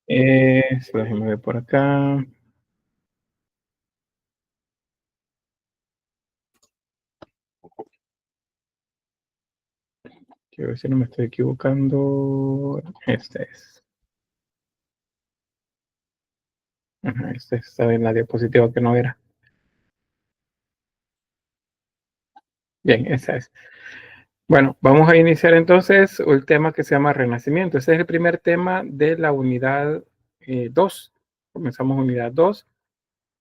Déjenme ver por acá. Quiero ver si no me estoy equivocando. Este es. Ajá, este está en la diapositiva que no era. Bien, esa es. Bueno, vamos a iniciar entonces el tema que se llama Renacimiento. Ese es el primer tema de la unidad 2. Comenzamos unidad 2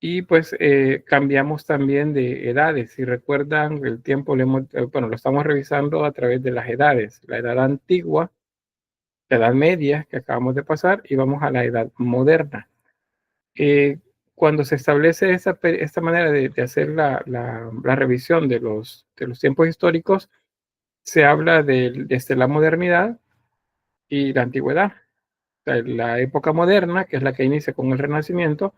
y pues cambiamos también de edades. Si recuerdan, el tiempo lo estamos revisando a través de las edades. La edad antigua, la edad media que acabamos de pasar y vamos a la edad moderna. Eh, Cuando se establece esta manera de hacer la revisión de los tiempos históricos, se habla desde la modernidad y la antigüedad. O sea, la época moderna, que es la que inicia con el Renacimiento,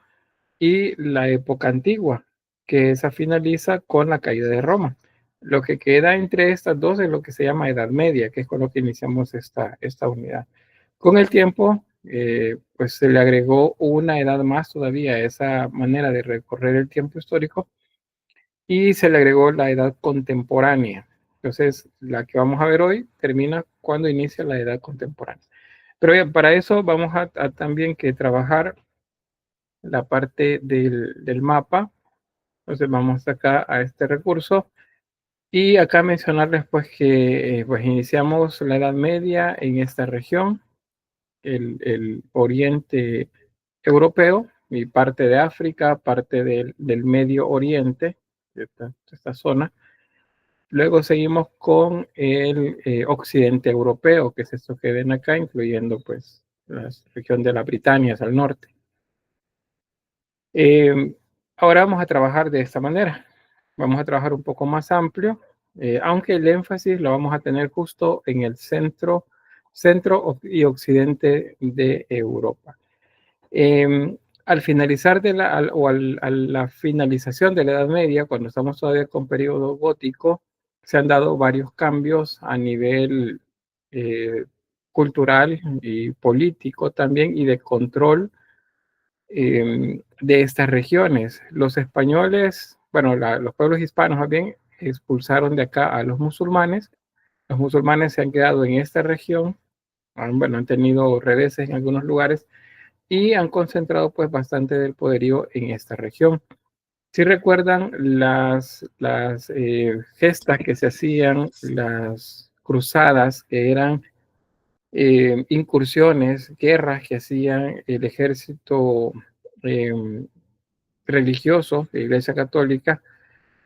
y la época antigua, que esa finaliza con la caída de Roma. Lo que queda entre estas dos es lo que se llama Edad Media, que es con lo que iniciamos esta unidad. Con el tiempo, pues se le agregó una edad más todavía a esa manera de recorrer el tiempo histórico y se le agregó la edad contemporánea. Entonces, la que vamos a ver hoy termina cuando inicia la edad contemporánea. Pero bien, para eso vamos a también que trabajar la parte del mapa. Entonces vamos acá a este recurso y acá mencionarles pues que pues iniciamos la Edad Media en esta región, el Oriente Europeo y parte de África, parte del Medio Oriente, esta zona. Luego seguimos con el Occidente Europeo, que es esto que ven acá, incluyendo pues la región de las Britanias al norte. Eh, Ahora vamos a trabajar de esta manera. Vamos a trabajar un poco más amplio, aunque el énfasis lo vamos a tener justo en el centro y occidente de Europa. Al finalizar a la finalización de la Edad Media, cuando estamos todavía con periodo gótico, se han dado varios cambios a nivel cultural y político también y de control de estas regiones. Los españoles, bueno, los pueblos hispanos más bien, expulsaron de acá a los musulmanes. Los musulmanes se han quedado en esta región, han tenido reveses en algunos lugares y han concentrado pues bastante del poderío en esta región. Si recuerdan las gestas que se hacían, las cruzadas, que eran incursiones, guerras que hacían el ejército eh, religioso de Iglesia Católica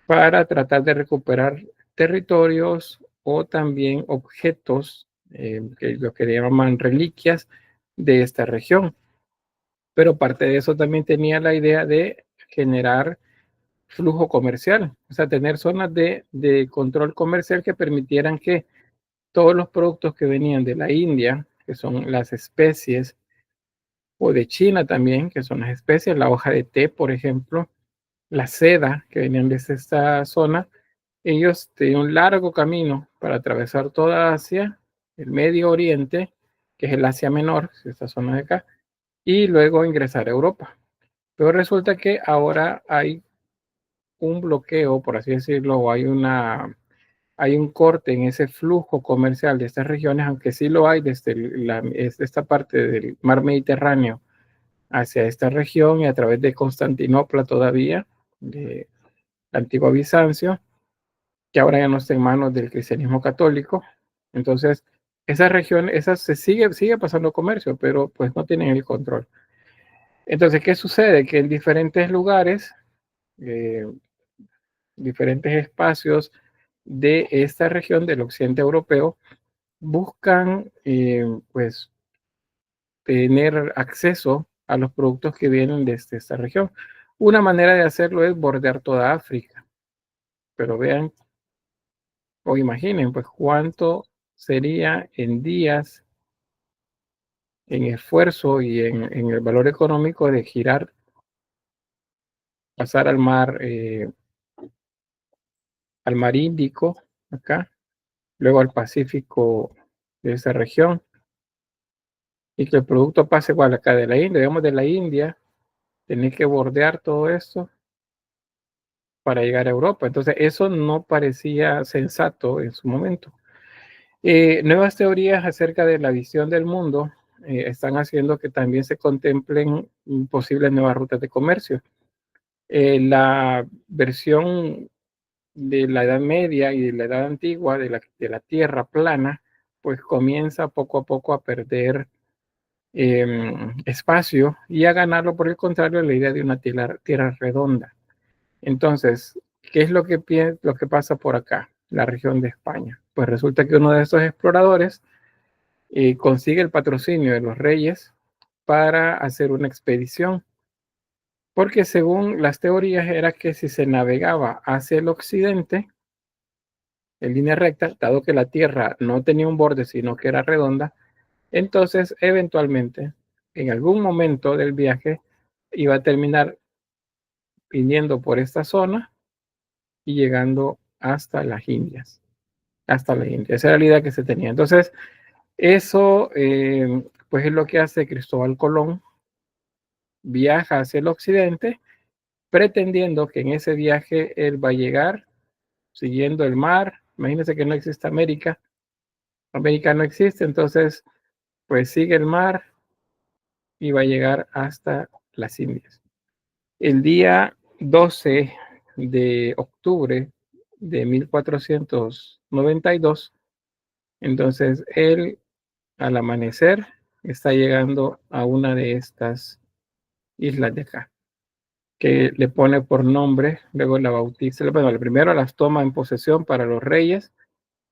para tratar de recuperar territorios o también objetos, que lo que llaman reliquias de esta región. Pero parte de eso también tenía la idea de generar flujo comercial, o sea, tener zonas de control comercial que permitieran que todos los productos que venían de la India, que son las especies, o de China también, que son las especies, la hoja de té, por ejemplo, la seda, que venían desde esta zona, ellos tenían un largo camino para atravesar toda Asia, el Medio Oriente, que es el Asia Menor, esta zona de acá, y luego ingresar a Europa. Pero resulta que ahora hay un bloqueo, por así decirlo, o hay un corte en ese flujo comercial de estas regiones, aunque sí lo hay desde esta parte del mar Mediterráneo hacia esta región y a través de Constantinopla todavía, de la antigua Bizancio, que ahora ya no está en manos del cristianismo católico. Entonces, esa región, sigue pasando comercio, pero pues no tienen el control. Entonces, ¿qué sucede? Que en diferentes lugares, eh, diferentes espacios de esta región del occidente europeo, buscan pues tener acceso a los productos que vienen desde esta región. Una manera de hacerlo es bordear toda África, pero vean o imaginen pues cuánto sería en días, en esfuerzo y en el valor económico de girar, pasar al mar Índico, acá, luego al Pacífico de esa región, y que el producto pase igual acá de la India, digamos de la India, tenés que bordear todo esto para llegar a Europa. Entonces, eso no parecía sensato en su momento. Nuevas teorías acerca de la visión del mundo están haciendo que también se contemplen posibles nuevas rutas de comercio. La versión de la Edad Media y de la Edad Antigua de la Tierra plana, pues comienza poco a poco a perder espacio y a ganarlo, por el contrario, la idea de una tierra redonda. Entonces, ¿qué es lo que pasa por acá, la región de España? Pues resulta que uno de estos exploradores consigue el patrocinio de los reyes para hacer una expedición, porque según las teorías era que si se navegaba hacia el occidente en línea recta, dado que la Tierra no tenía un borde, sino que era redonda, entonces eventualmente, en algún momento del viaje, iba a terminar viniendo por esta zona y llegando hasta las Indias. Hasta la India. Esa era la idea que se tenía. Entonces, eso pues es lo que hace Cristóbal Colón. Viaja hacia el occidente, pretendiendo que en ese viaje él va a llegar siguiendo el mar. Imagínense que no existe América. América no existe, entonces pues sigue el mar y va a llegar hasta las Indias. El día 12 de octubre de 1492, entonces él al amanecer está llegando a una de estas islas de acá, que le pone por nombre, luego la bautiza, bueno, primero las toma en posesión para los reyes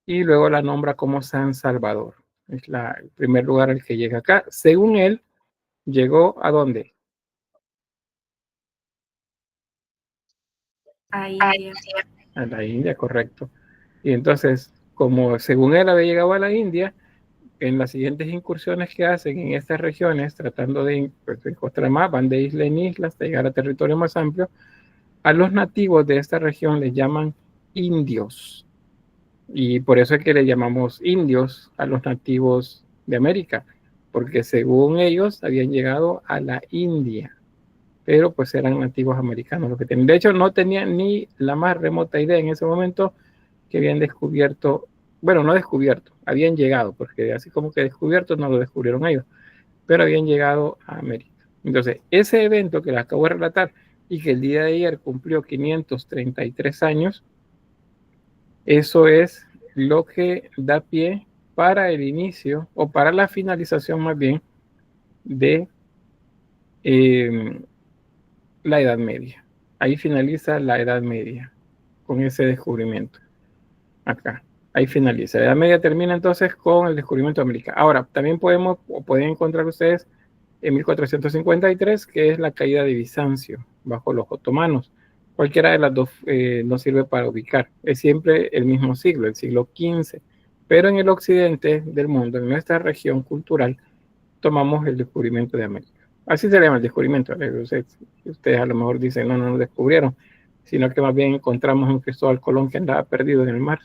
y luego la nombra como San Salvador. Es el primer lugar al que llega acá. Según él, llegó a dónde? A India. A la India, correcto. Y entonces, como según él había llegado a la India, en las siguientes incursiones que hacen en estas regiones, tratando de pues, encontrar más, van de isla en isla hasta llegar a territorio más amplio, a los nativos de esta región les llaman indios. Y por eso es que le llamamos indios a los nativos de América, porque según ellos habían llegado a la India, pero pues eran nativos americanos los que tenían. De hecho, no tenían ni la más remota idea en ese momento que habían descubierto, bueno, no descubierto, habían llegado, porque así como que descubierto no lo descubrieron ellos, pero habían llegado a América. Entonces, ese evento que les acabo de relatar y que el día de ayer cumplió 533 años, eso es lo que da pie para el inicio o para la finalización más bien de la Edad Media. Ahí finaliza la Edad Media con ese descubrimiento. Acá, ahí finaliza. La Edad Media termina entonces con el descubrimiento de América. Ahora, también podemos o pueden encontrar ustedes en 1453, que es la caída de Bizancio bajo los otomanos. Cualquiera de las dos nos sirve para ubicar. Es siempre el mismo siglo, el siglo XV. Pero en el occidente del mundo, en nuestra región cultural, tomamos el descubrimiento de América. Así se llama el descubrimiento. Ustedes a lo mejor dicen, no, no lo descubrieron, sino que más bien encontramos un Cristóbal Colón que andaba perdido en el mar.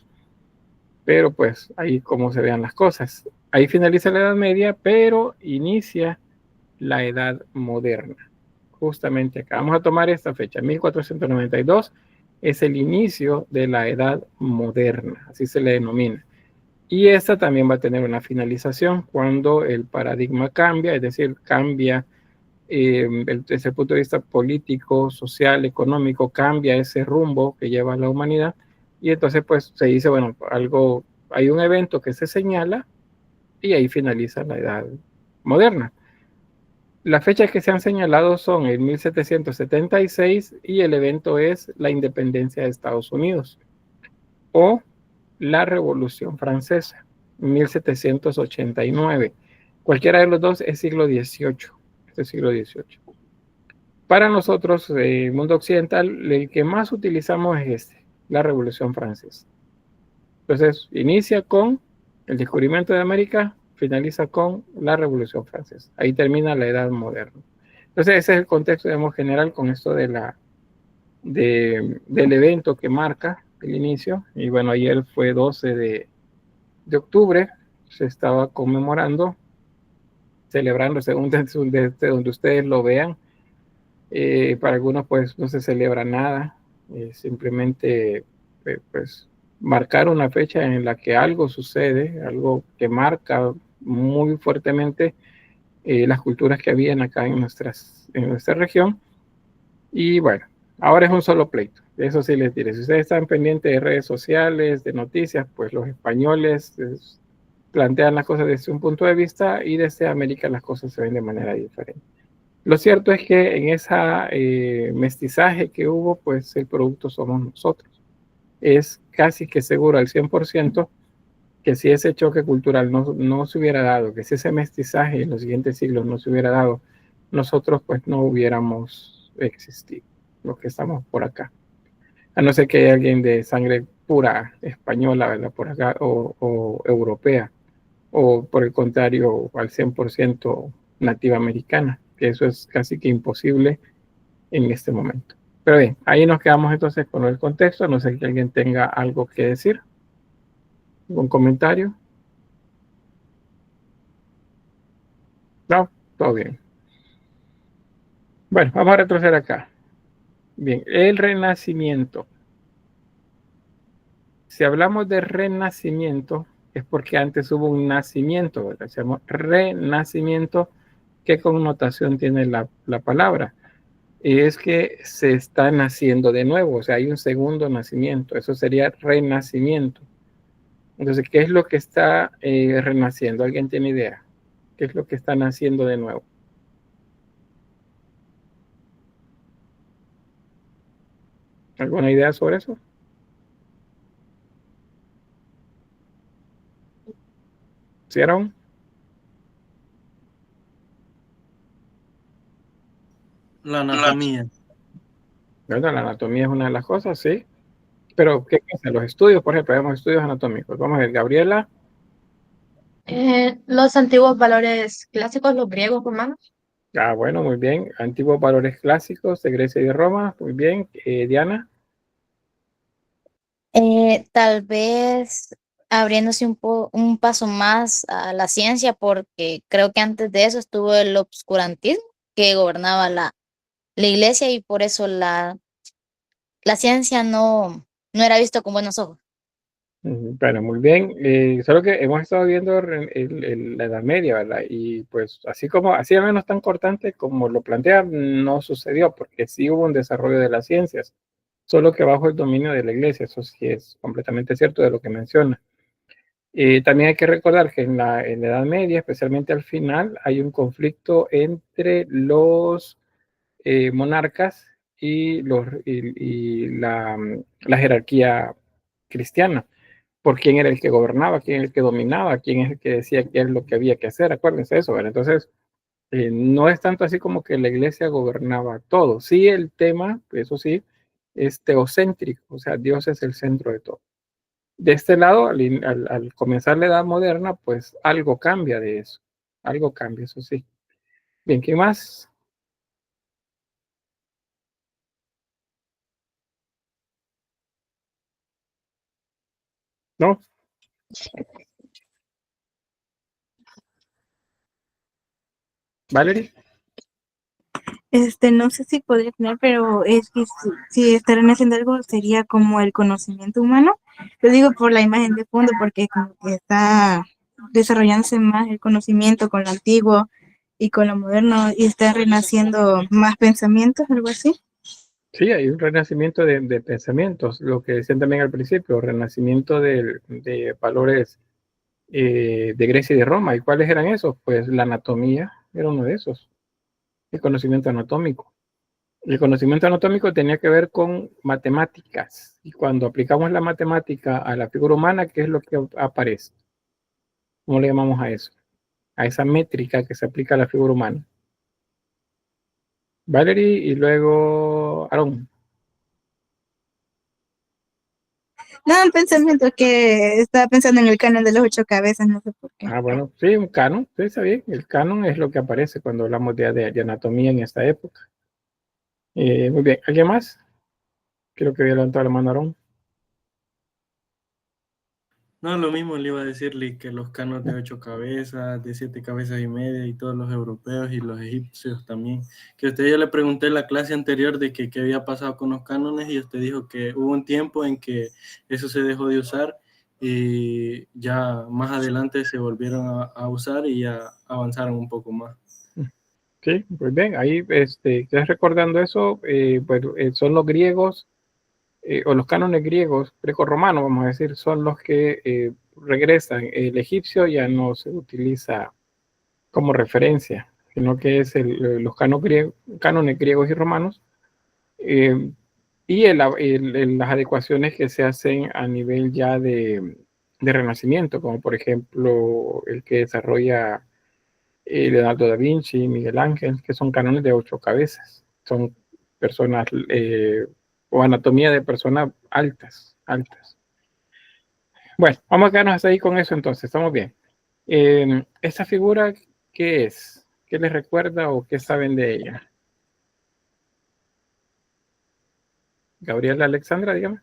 Pero pues ahí como se vean las cosas. Ahí finaliza la Edad Media, pero inicia la Edad Moderna. Justamente acá vamos a tomar esta fecha, 1492 es el inicio de la Edad Moderna, así se le denomina. Y esta también va a tener una finalización cuando el paradigma cambia, es decir, cambia desde el punto de vista político, social, económico, cambia ese rumbo que lleva la humanidad. Y entonces pues se dice, bueno, hay un evento que se señala y ahí finaliza la Edad Moderna. Las fechas que se han señalado son el 1776 y el evento es la independencia de Estados Unidos o la Revolución Francesa, 1789. Cualquiera de los dos es siglo XVIII. Este siglo XVIII. Para nosotros, el mundo occidental, el que más utilizamos es la Revolución Francesa. Entonces, inicia con el descubrimiento de América, finaliza con la Revolución Francesa. Ahí termina la Edad Moderna. Entonces, ese es el contexto, digamos, general con esto del evento que marca el inicio. Y bueno, ayer fue 12 de octubre, se estaba conmemorando celebrando según desde donde ustedes lo vean. Para algunos pues no se celebra nada, simplemente pues marcar una fecha en la que algo sucede, algo que marca muy fuertemente las culturas que habían acá en nuestra región. Y bueno, ahora es un solo pleito, eso sí les diré. Si ustedes están pendientes de redes sociales, de noticias, pues los españoles plantean las cosas desde un punto de vista y desde América las cosas se ven de manera diferente. Lo cierto es que en esa mestizaje que hubo, pues el producto somos nosotros. Es casi que seguro al 100% que si ese choque cultural no se hubiera dado, que si ese mestizaje en los siguientes siglos no se hubiera dado, nosotros pues no hubiéramos existido, los que estamos por acá. A no ser que haya alguien de sangre pura española, ¿verdad? Por acá, o europea, o por el contrario, al 100% nativa americana, que eso es casi que imposible en este momento. Pero bien, ahí nos quedamos entonces con el contexto. No sé si alguien tenga algo que decir, algún comentario. No, todo bien. Bueno, vamos a retroceder acá. Bien, el renacimiento. Si hablamos de renacimiento, es porque antes hubo un nacimiento, ¿verdad? Se llama renacimiento. ¿Qué connotación tiene la palabra? Y es que se está naciendo de nuevo, o sea, hay un segundo nacimiento, eso sería renacimiento. Entonces, ¿qué es lo que está renaciendo? ¿Alguien tiene idea? ¿Qué es lo que está naciendo de nuevo? ¿Alguna idea sobre eso? ¿Sí, Aaron? La anatomía. Bueno, la anatomía es una de las cosas, sí. Pero, ¿qué pasa? Los estudios, por ejemplo, vemos estudios anatómicos. Vamos a ver, Gabriela. Los antiguos valores clásicos, los griegos romanos. Ah, bueno, muy bien. Antiguos valores clásicos de Grecia y de Roma. Muy bien. Diana. Tal vez abriéndose un paso más a la ciencia, porque creo que antes de eso estuvo el obscurantismo que gobernaba la iglesia y por eso la ciencia no era visto con buenos ojos. Bueno, muy bien. Solo que hemos estado viendo la Edad Media, ¿verdad? Y pues así al menos tan cortante como lo plantea, no sucedió, porque sí hubo un desarrollo de las ciencias, solo que bajo el dominio de la Iglesia. Eso sí es completamente cierto de lo que menciona. También hay que recordar que en la Edad Media, especialmente al final, hay un conflicto entre los monarcas y la jerarquía cristiana, por quién era el que gobernaba, quién era el que dominaba, quién es el que decía qué es lo que había que hacer. Acuérdense de eso, ¿verdad? Entonces, no es tanto así como que la iglesia gobernaba todo. Sí, el tema, eso sí, es teocéntrico, o sea, Dios es el centro de todo. De este lado, al comenzar la edad moderna, pues algo cambia de eso, algo cambia, eso sí. Bien, ¿qué más? ¿No? ¿Valerie? No sé si podría tener, pero es que si estarán haciendo algo sería como el conocimiento humano. Lo digo por la imagen de fondo porque como que está desarrollándose más el conocimiento con lo antiguo y con lo moderno y está renaciendo más pensamientos, algo así. Sí, hay un renacimiento de pensamientos, lo que decían también al principio, renacimiento de valores de Grecia y de Roma. ¿Y cuáles eran esos? Pues la anatomía era uno de esos, el conocimiento anatómico. El conocimiento anatómico tenía que ver con matemáticas. Y cuando aplicamos la matemática a la figura humana, ¿qué es lo que aparece? ¿Cómo le llamamos a eso? A esa métrica que se aplica a la figura humana. Valerie y luego Aaron. No, un pensamiento que estaba pensando en el canon de los 8 cabezas, no sé por qué. Ah, bueno, sí, un canon, sí, está bien. El canon es lo que aparece cuando hablamos de anatomía en esta época. Muy bien, ¿alguien más? Creo que había levantado la mano Aaron. No, lo mismo le iba a decirle que los canos de 8 cabezas, de 7 cabezas y media, y todos los europeos y los egipcios también. Que usted ya le pregunté en la clase anterior de que qué había pasado con los cánones y usted dijo que hubo un tiempo en que eso se dejó de usar y ya más adelante se volvieron a usar y ya avanzaron un poco más. Sí, pues bien, ahí ya recordando eso, son los griegos o los cánones griegos, greco-romanos, vamos a decir, son los que regresan. El egipcio ya no se utiliza como referencia, sino que es los cánones griegos y romanos, eh, y las adecuaciones que se hacen a nivel ya de Renacimiento, como por ejemplo el que desarrolla Leonardo da Vinci, Miguel Ángel, que son cánones de 8 cabezas, son personas o anatomía de personas altas, altas. Bueno, vamos a quedarnos ahí con eso entonces, estamos bien. ¿Esta figura qué es? ¿Qué les recuerda o qué saben de ella? Gabriela Alexandra, dígame.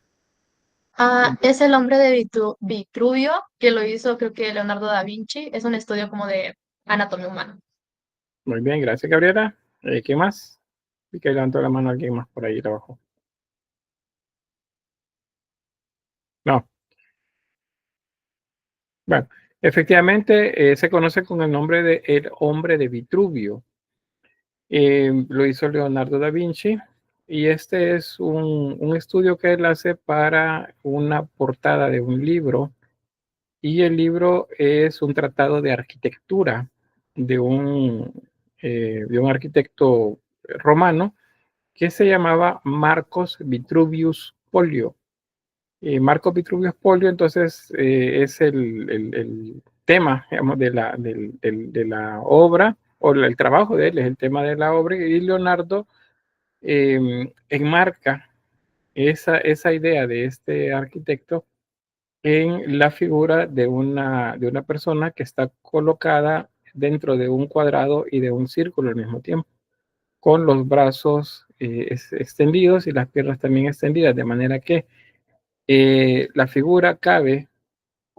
Es el hombre de Vitruvio, que lo hizo creo que Leonardo da Vinci. Es un estudio como de anatomía humana. Muy bien, gracias Gabriela. ¿Qué más? Y que levantó la mano alguien más por ahí abajo. No. Bueno, efectivamente se conoce con el nombre de el hombre de Vitruvio. Lo hizo Leonardo da Vinci y este es un estudio que él hace para una portada de un libro, y el libro es un tratado de arquitectura de un arquitecto romano que se llamaba Marcos Vitruvius Polio. Marcos Vitruvius Polio entonces es el tema, digamos, de la obra, o el trabajo de él es el tema de la obra, y Leonardo enmarca esa idea de este arquitecto en la figura de una persona que está colocada dentro de un cuadrado y de un círculo al mismo tiempo, con los brazos extendidos y las piernas también extendidas, de manera que la figura cabe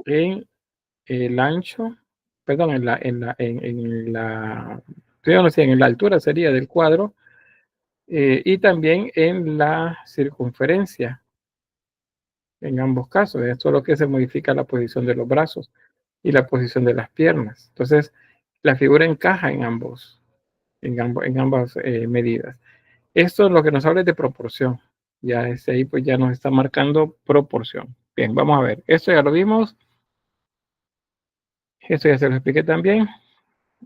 en el ancho, perdón, yo no sé, en la altura sería del cuadro, y también en la circunferencia, en ambos casos. Es solo que se modifica la posición de los brazos y la posición de las piernas. Entonces, la figura encaja en ambas medidas. Esto es lo que nos habla de proporción. Ya ahí pues ya nos está marcando proporción. Bien, vamos a ver. Esto ya lo vimos. Esto ya se lo expliqué también.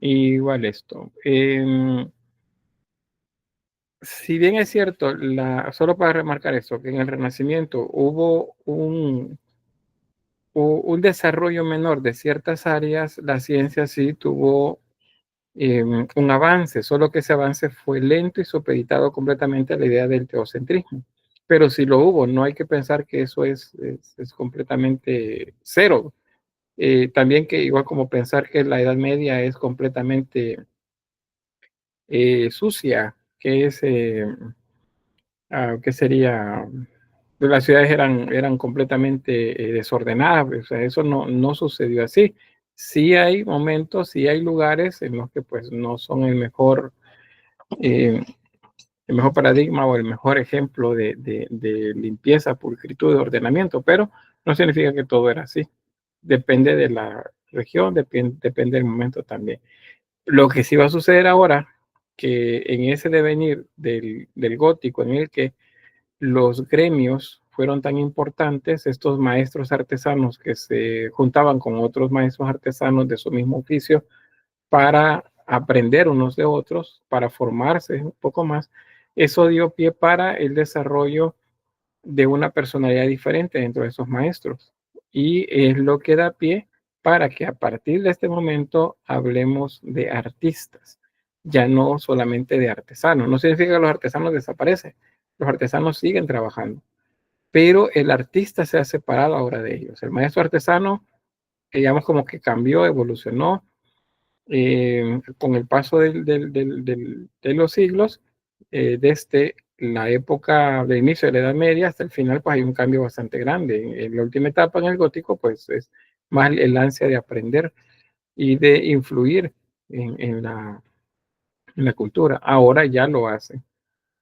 Igual esto. Si bien es cierto, solo para remarcar esto, que en el Renacimiento hubo un desarrollo menor de ciertas áreas, la ciencia sí tuvo un avance, solo que ese avance fue lento y supeditado completamente a la idea del teocentrismo. Pero si lo hubo, no hay que pensar que eso es completamente cero. También que igual como pensar que la Edad Media es completamente sucia, que sería, las ciudades eran completamente desordenadas, o sea, eso no sucedió así. Sí hay momentos, sí hay lugares en los que pues no son el mejor paradigma o el mejor ejemplo de limpieza, pulcritud, de ordenamiento, pero no significa que todo era así. Depende de la región, depende del momento también. Lo que sí va a suceder ahora, que en ese devenir del gótico, en el que los gremios fueron tan importantes, estos maestros artesanos que se juntaban con otros maestros artesanos de su mismo oficio para aprender unos de otros, para formarse un poco más, eso dio pie para el desarrollo de una personalidad diferente dentro de esos maestros. Y es lo que da pie para que a partir de este momento hablemos de artistas, ya no solamente de artesanos. No significa que los artesanos desaparecen, los artesanos siguen trabajando, pero el artista se ha separado ahora de ellos. El maestro artesano, digamos, como que cambió, evolucionó con el paso de los siglos, desde la época de inicio de la Edad Media hasta el final, pues hay un cambio bastante grande. En la última etapa, en el gótico, pues es más el ansia de aprender y de influir en la cultura. Ahora ya lo hacen.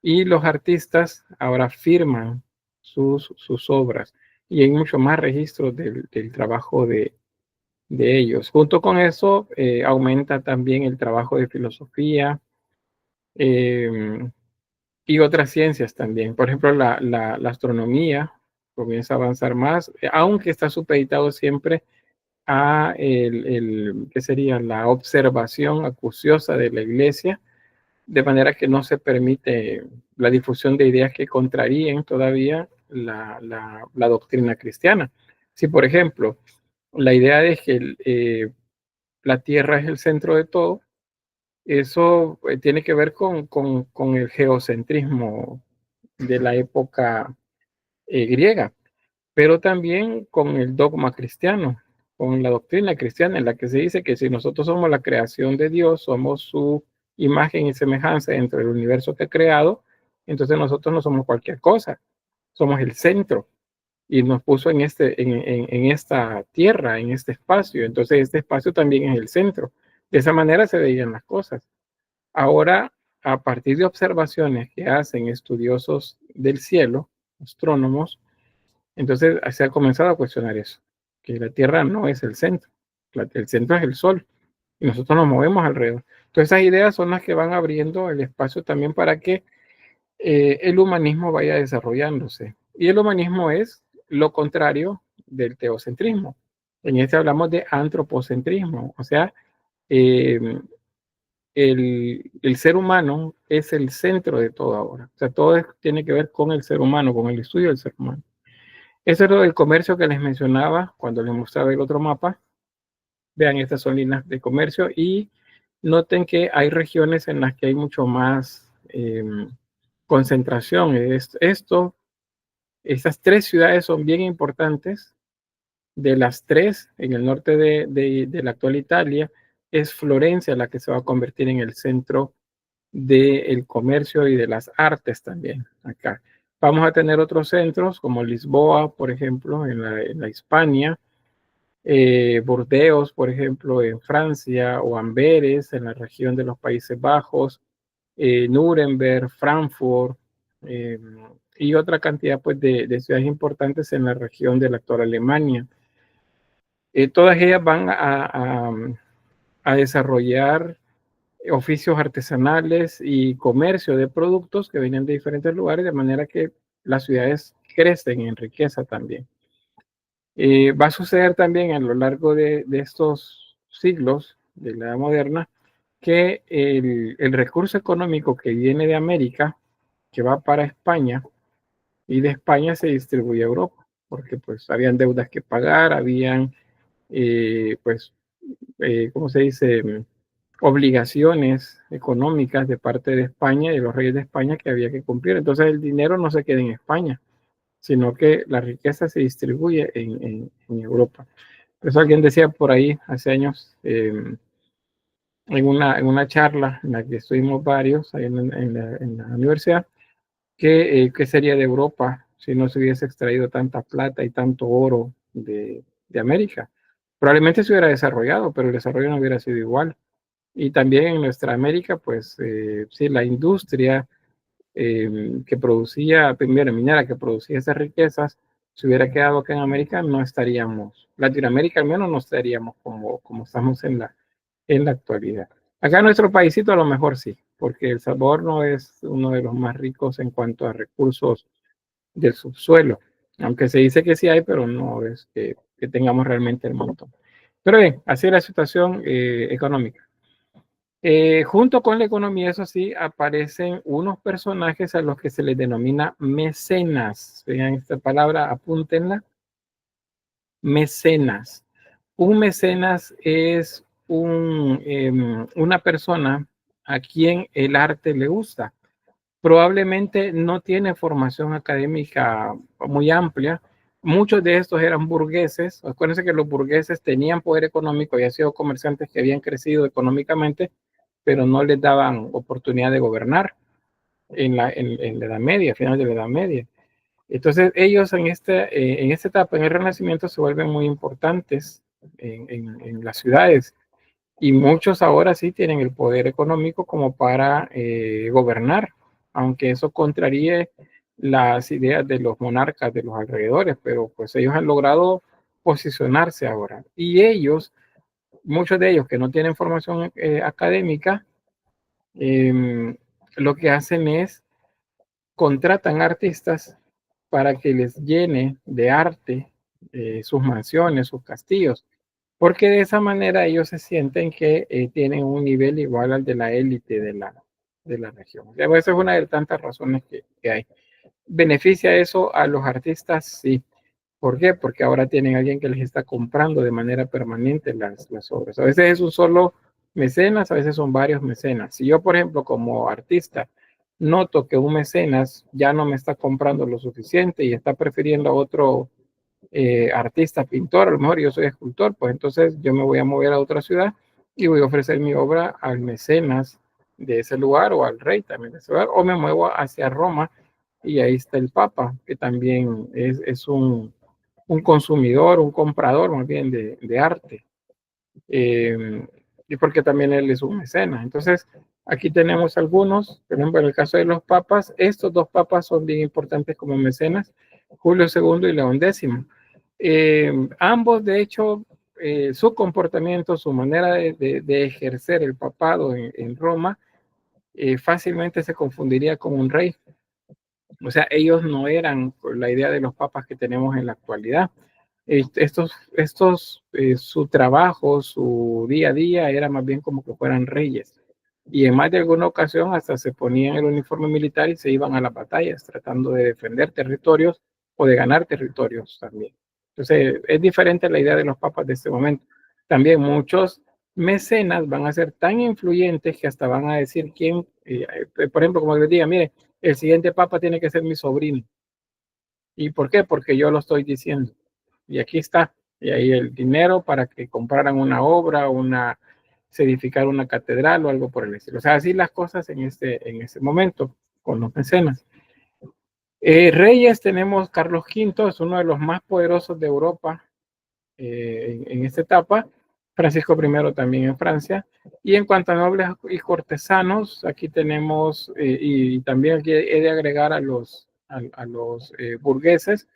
Y los artistas ahora firman sus obras y hay mucho más registros del trabajo de ellos. Junto con eso, aumenta también el trabajo de filosofía y otras ciencias también. Por ejemplo, la astronomía comienza a avanzar más, aunque está supeditado siempre a ¿qué sería? La observación acuciosa de la iglesia, de manera que no se permite la difusión de ideas que contraríen todavía la doctrina cristiana. Si, por ejemplo, la idea de que la Tierra es el centro de todo, eso tiene que ver con el geocentrismo de la época griega, pero también con el dogma cristiano, con la doctrina cristiana en la que se dice que si nosotros somos la creación de Dios, somos su imagen y semejanza dentro del universo que ha creado, entonces nosotros no somos cualquier cosa, somos el centro y nos puso en esta tierra, en este espacio, entonces este espacio también es el centro. De esa manera se veían las cosas. Ahora, a partir de observaciones que hacen estudiosos del cielo, astrónomos, entonces se ha comenzado a cuestionar eso, que la Tierra no es el centro, el centro es el Sol y nosotros nos movemos alrededor. Entonces esas ideas son las que van abriendo el espacio también para que el humanismo vaya desarrollándose. Y el humanismo es lo contrario del teocentrismo. En este hablamos de antropocentrismo, o sea, el ser humano es el centro de todo ahora. O sea, todo tiene que ver con el ser humano, con el estudio del ser humano. Eso es lo del comercio que les mencionaba cuando les mostraba el otro mapa. Vean, estas son líneas de comercio y noten que hay regiones en las que hay mucho más concentración. Estas tres ciudades son bien importantes. De las tres, en el norte de la actual Italia, es Florencia la que se va a convertir en el centro del comercio y de las artes también acá. Vamos a tener otros centros como Lisboa, por ejemplo, en la Hispania, Burdeos, por ejemplo, en Francia, o Amberes, en la región de los Países Bajos, Nuremberg, Frankfurt, y otra cantidad pues, de ciudades importantes en la región de la actual Alemania. Todas ellas van a desarrollar oficios artesanales y comercio de productos que vienen de diferentes lugares, de manera que las ciudades crecen en riqueza también. Va a suceder también a lo largo de estos siglos de la edad moderna que el recurso económico que viene de América, que va para España, y de España se distribuye a Europa, porque pues habían deudas que pagar, habían ¿cómo se dice? Obligaciones económicas de parte de España y de los reyes de España que había que cumplir. Entonces el dinero no se queda en España, sino que la riqueza se distribuye en Europa. Por eso alguien decía por ahí hace años, en una charla en la que estuvimos varios ahí en la universidad, que sería de Europa si no se hubiese extraído tanta plata y tanto oro de América. Probablemente se hubiera desarrollado, pero el desarrollo no hubiera sido igual. Y también en nuestra América, pues sí, la industria que producía, primero minera, que producía esas riquezas, si hubiera quedado acá en América, no estaríamos, Latinoamérica al menos no estaríamos como estamos en la actualidad. Acá en nuestro paísito a lo mejor sí, porque El Salvador no es uno de los más ricos en cuanto a recursos del subsuelo, aunque se dice que sí hay, pero no es que tengamos realmente el montón. Pero bien, así es la situación económica. Junto con la economía, eso sí, aparecen unos personajes a los que se les denomina mecenas. Vean esta palabra, apúntenla. Mecenas. Un mecenas es una persona a quien el arte le gusta. Probablemente no tiene formación académica muy amplia. Muchos de estos eran burgueses. Acuérdense que los burgueses tenían poder económico y han sido comerciantes que habían crecido económicamente, pero no les daban oportunidad de gobernar. en la Edad Media, final de la Edad Media. Entonces ellos en esta etapa, en el Renacimiento, se vuelven muy importantes en las ciudades y muchos ahora sí tienen el poder económico como para gobernar, aunque eso contraríe las ideas de los monarcas de los alrededores, pero pues ellos han logrado posicionarse ahora. Y ellos, muchos de ellos que no tienen formación académica, lo que hacen es contratan artistas para que les llene de arte sus mansiones, sus castillos, porque de esa manera ellos se sienten que tienen un nivel igual al de la élite de la región. Esa es una de tantas razones que hay. ¿Beneficia eso a los artistas? Sí. ¿Por qué? Porque ahora tienen a alguien que les está comprando de manera permanente las obras. A veces es un solo mecenas, a veces son varios mecenas. Si yo, por ejemplo, como artista, noto que un mecenas ya no me está comprando lo suficiente y está prefiriendo a otro artista, pintor, a lo mejor yo soy escultor, pues entonces yo me voy a mover a otra ciudad y voy a ofrecer mi obra al mecenas de ese lugar o al rey también de ese lugar, o me muevo hacia Roma y ahí está el Papa, que también es un consumidor, un comprador más bien de arte. Y porque también él es un mecenas. Entonces, aquí tenemos algunos, por ejemplo, en el caso de los papas, estos dos papas son bien importantes como mecenas, Julio II y León X. Ambos, de hecho, su comportamiento, su manera de ejercer el papado en Roma, fácilmente se confundiría con un rey. O sea, ellos no eran la idea de los papas que tenemos en la actualidad. Su trabajo, su día a día era más bien como que fueran reyes. Y en más de alguna ocasión hasta se ponían el uniforme militar y se iban a las batallas tratando de defender territorios o de ganar territorios también. Entonces, es diferente la idea de los papas de este momento. También muchos mecenas van a ser tan influyentes que hasta van a decir quién, por ejemplo, como les diga, mire, el siguiente papa tiene que ser mi sobrino. ¿Y por qué? Porque yo lo estoy diciendo. Y aquí está. Y ahí el dinero para que compraran una obra, se edificara una catedral o algo por el estilo. O sea, así las cosas en ese momento con los mecenas. Reyes tenemos Carlos V, es uno de los más poderosos de Europa en esta etapa. Francisco I también en Francia. Y en cuanto a nobles y cortesanos, aquí tenemos, y también aquí he de agregar a los burgueses,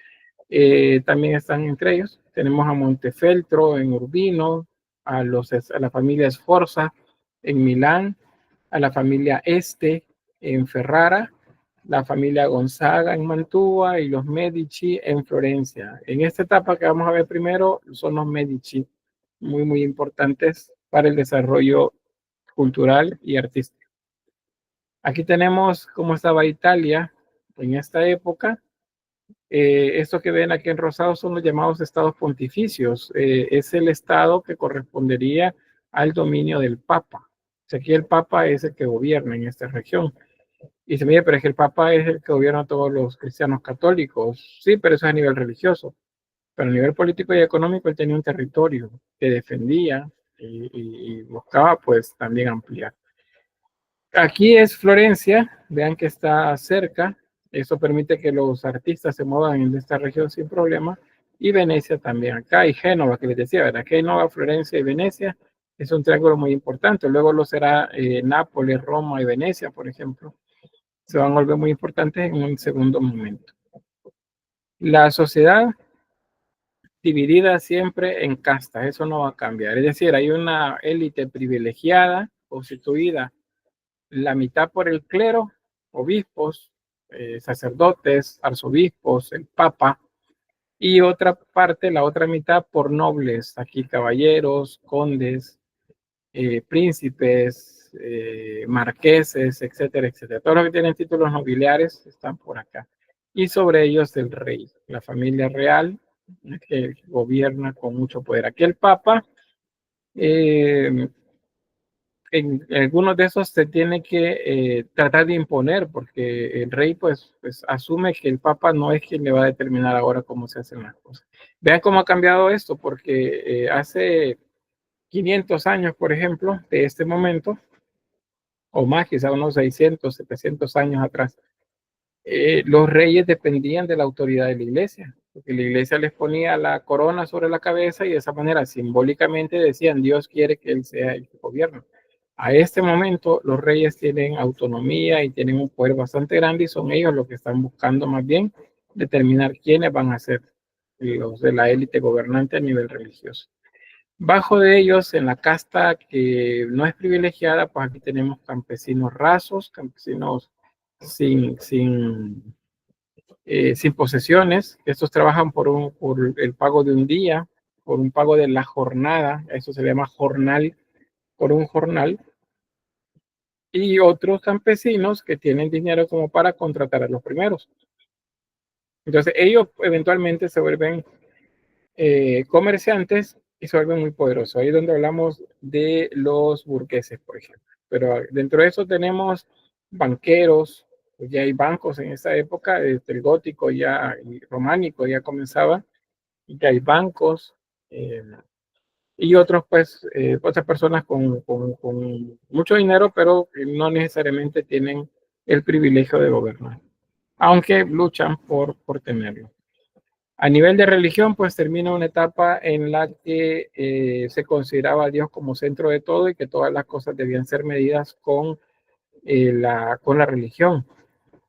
también están entre ellos. Tenemos a Montefeltro en Urbino, a la familia Sforza en Milán, a la familia Este en Ferrara, la familia Gonzaga en Mantua y los Medici en Florencia. En esta etapa que vamos a ver primero son los Medici, muy, muy importantes para el desarrollo cultural y artístico. Aquí tenemos cómo estaba Italia en esta época. Esto que ven aquí en rosado son los llamados estados pontificios. Es el estado que correspondería al dominio del Papa. O sea, aquí el Papa es el que gobierna en esta región. Y se mire, pero es que el Papa es el que gobierna a todos los cristianos católicos. Sí, pero eso es a nivel religioso. Pero a nivel político y económico él tenía un territorio que defendía y buscaba pues también ampliar. Aquí es Florencia, vean que está cerca, eso permite que los artistas se muevan en esta región sin problema, y Venecia también acá, y Génova, que les decía, ¿verdad? Génova, Florencia y Venecia es un triángulo muy importante, luego lo será Nápoles, Roma y Venecia, por ejemplo, se van a volver muy importantes en un segundo momento. La sociedad dividida siempre en castas, eso no va a cambiar, es decir, hay una élite privilegiada constituida la mitad por el clero, obispos, sacerdotes, arzobispos, el papa, y otra parte, la otra mitad por nobles, aquí caballeros, condes, príncipes, marqueses, etcétera, etcétera. Todos los que tienen títulos nobiliares están por acá. Y sobre ellos el rey, la familia real, que gobierna con mucho poder. Aquí el papa, en algunos de esos se tiene que tratar de imponer, porque el rey pues asume que el papa no es quien le va a determinar ahora cómo se hacen las cosas. Vean cómo ha cambiado esto, porque hace 500 años, por ejemplo, de este momento, o más, quizá unos 600, 700 años atrás. Los reyes dependían de la autoridad de la iglesia, porque la iglesia les ponía la corona sobre la cabeza y de esa manera simbólicamente decían, Dios quiere que él sea el que gobierne. A este momento los reyes tienen autonomía y tienen un poder bastante grande y son ellos los que están buscando más bien determinar quiénes van a ser los de la élite gobernante a nivel religioso. Bajo de ellos, en la casta que no es privilegiada, pues aquí tenemos campesinos rasos, campesinos sin posesiones. Estos trabajan por el pago de un día, por un pago de la jornada, eso se llama jornal, por un jornal. Y otros campesinos que tienen dinero como para contratar a los primeros. Entonces ellos eventualmente se vuelven comerciantes y se vuelven muy poderosos. Ahí es donde hablamos de los burgueses, por ejemplo. Pero dentro de eso tenemos banqueros, pues ya hay bancos en esa época, desde el gótico ya y románico ya comenzaba, y ya hay bancos, y otros, pues, otras personas con mucho dinero, pero que no necesariamente tienen el privilegio de gobernar, aunque luchan por tenerlo. A nivel de religión, pues termina una etapa en la que se consideraba a Dios como centro de todo y que todas las cosas debían ser medidas con la religión.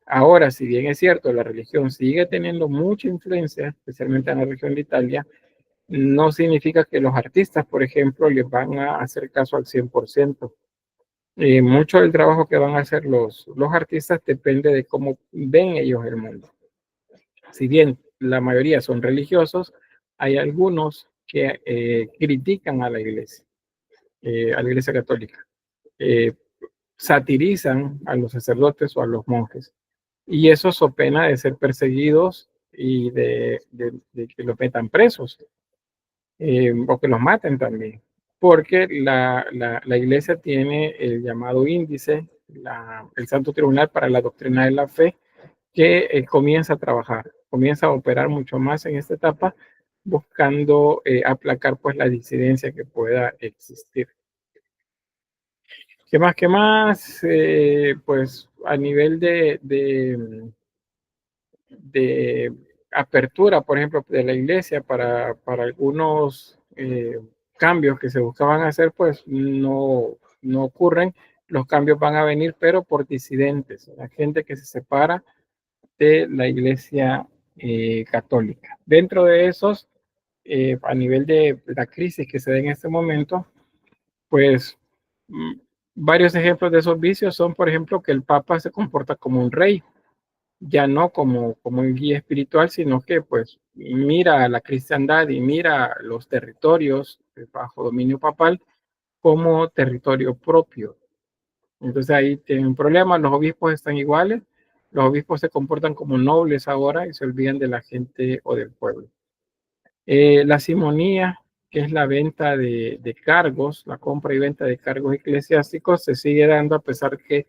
Ahora, si bien es cierto, la religión sigue teniendo mucha influencia, especialmente en la región de Italia, no significa que los artistas, por ejemplo, les van a hacer caso al 100%. Mucho del trabajo que van a hacer los artistas depende de cómo ven ellos el mundo. Si bien la mayoría son religiosos, hay algunos que critican a la iglesia católica, satirizan a los sacerdotes o a los monjes, y eso so pena de ser perseguidos y de que los metan presos, o que los maten también, porque la iglesia tiene el llamado índice, el Santo Tribunal para la Doctrina de la Fe, que comienza a trabajar, comienza a operar mucho más en esta etapa, buscando aplacar pues la disidencia que pueda existir. ¿Qué más? ¿Qué más? Pues a nivel de apertura, por ejemplo, de la iglesia para algunos cambios que se buscaban hacer, pues no ocurren. Los cambios van a venir, pero por disidentes, la gente que se separa de la iglesia católica. Dentro de esos, a nivel de la crisis que se da en este momento, pues varios ejemplos de esos vicios son, por ejemplo, que el Papa se comporta como un rey, ya no como un guía espiritual, sino que pues mira a la cristiandad y mira los territorios bajo dominio papal como territorio propio. Entonces ahí tienen un problema, los obispos están iguales, los obispos se comportan como nobles ahora y se olvidan de la gente o del pueblo. La simonía, que es la venta de cargos, la compra y venta de cargos eclesiásticos, se sigue dando a pesar que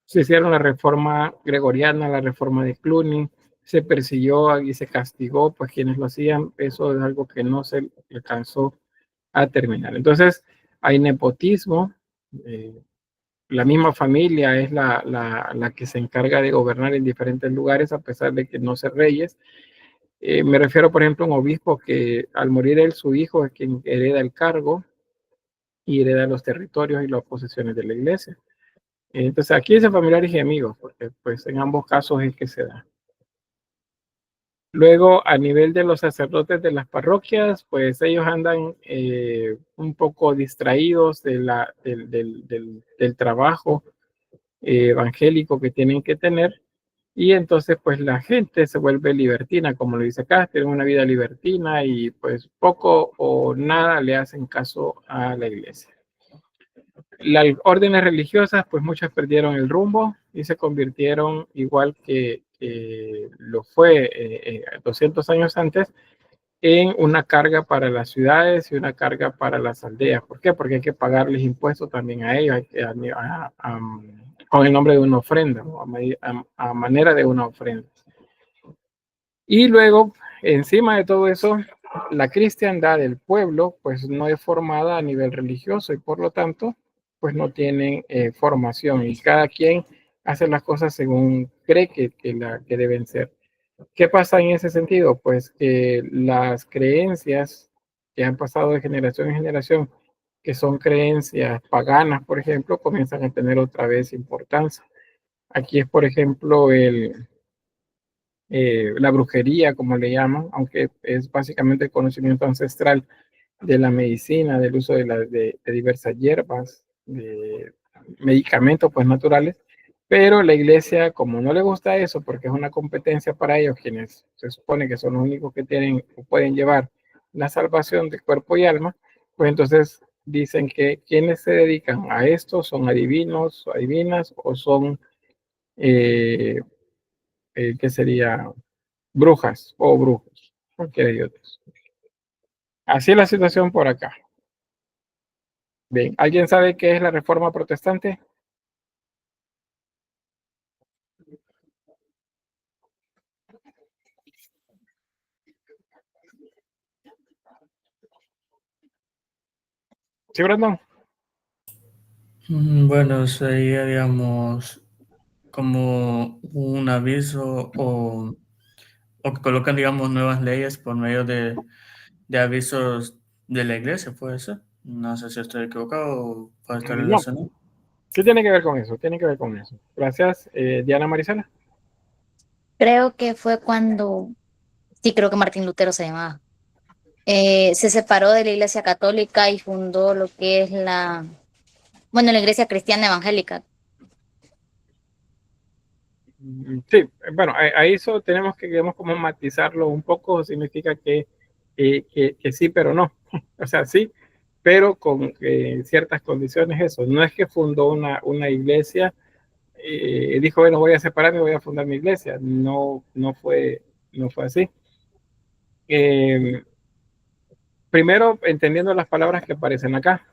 se hicieron la reforma gregoriana, la reforma de Cluny, se persiguió y se castigó pues quienes lo hacían. Eso es algo que no se alcanzó a terminar. Entonces hay nepotismo, la misma familia es la que se encarga de gobernar en diferentes lugares a pesar de que no sean reyes. Me refiero, por ejemplo, a un obispo que al morir él, su hijo es quien hereda el cargo y hereda los territorios y las posesiones de la iglesia. Entonces aquí es de familiares y amigos, porque pues en ambos casos es que se da. Luego, a nivel de los sacerdotes de las parroquias, pues ellos andan un poco distraídos del trabajo evangélico que tienen que tener, y entonces pues la gente se vuelve libertina, como lo dice acá, tienen una vida libertina y pues poco o nada le hacen caso a la iglesia. Las órdenes religiosas, pues muchas perdieron el rumbo y se convirtieron, igual que lo fue 200 años antes, en una carga para las ciudades y una carga para las aldeas. ¿Por qué? Porque hay que pagarles impuestos también a ellos, con el nombre de una ofrenda, ¿no? A manera de una ofrenda. Y luego, encima de todo eso, la cristiandad del pueblo, pues no es formada a nivel religioso y por lo tanto, pues no tienen formación y cada quien hace las cosas según cree que deben ser. ¿Qué pasa en ese sentido? Pues que las creencias que han pasado de generación en generación, que son creencias paganas, por ejemplo, comienzan a tener otra vez importancia. Aquí es, por ejemplo, la brujería, como le llaman, aunque es básicamente el conocimiento ancestral de la medicina, del uso de diversas hierbas, de medicamentos pues naturales, pero la iglesia, como no le gusta eso, porque es una competencia para ellos, quienes se supone que son los únicos que tienen o pueden llevar la salvación de cuerpo y alma, pues entonces dicen que quienes se dedican a esto son adivinos, o adivinas, o son, ¿qué sería? Brujas o brujos, cualquiera de ellos. Así es la situación por acá. Bien, ¿alguien sabe qué es la Reforma Protestante? ¿Sí, Brandon? Bueno, sería, digamos, como un aviso o que colocan, digamos, nuevas leyes por medio de avisos de la iglesia, puede ser. No sé si estoy equivocado o puede estar No. relacionado. ¿Qué tiene que ver con eso? Tiene que ver con eso. Gracias, Diana Marisela. Creo que fue cuando, sí, creo que Martín Lutero se llamaba. Se separó de la Iglesia Católica y fundó lo que es la Iglesia Cristiana Evangélica. Sí, bueno, a eso tenemos que, digamos, como matizarlo un poco, significa que sí, pero no. O sea, sí, pero con ciertas condiciones eso. No es que fundó una iglesia, dijo, bueno, voy a separarme, voy a fundar mi iglesia. No, no fue así. Primero, entendiendo las palabras que aparecen acá.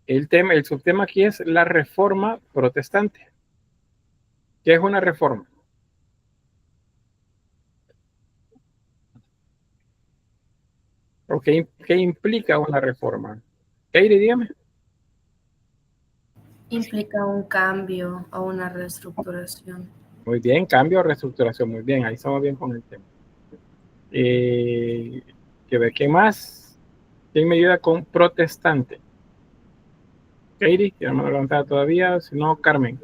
El subtema aquí es la reforma protestante. ¿Qué es una reforma? ¿O qué implica una reforma? Katie, dígame. Implica un cambio o una reestructuración. Muy bien, cambio o reestructuración. Muy bien, ahí estamos bien con el tema. ¿Qué más? ¿Quién me ayuda con protestante? Katie, que no me lo levantaba todavía, si no, Carmen.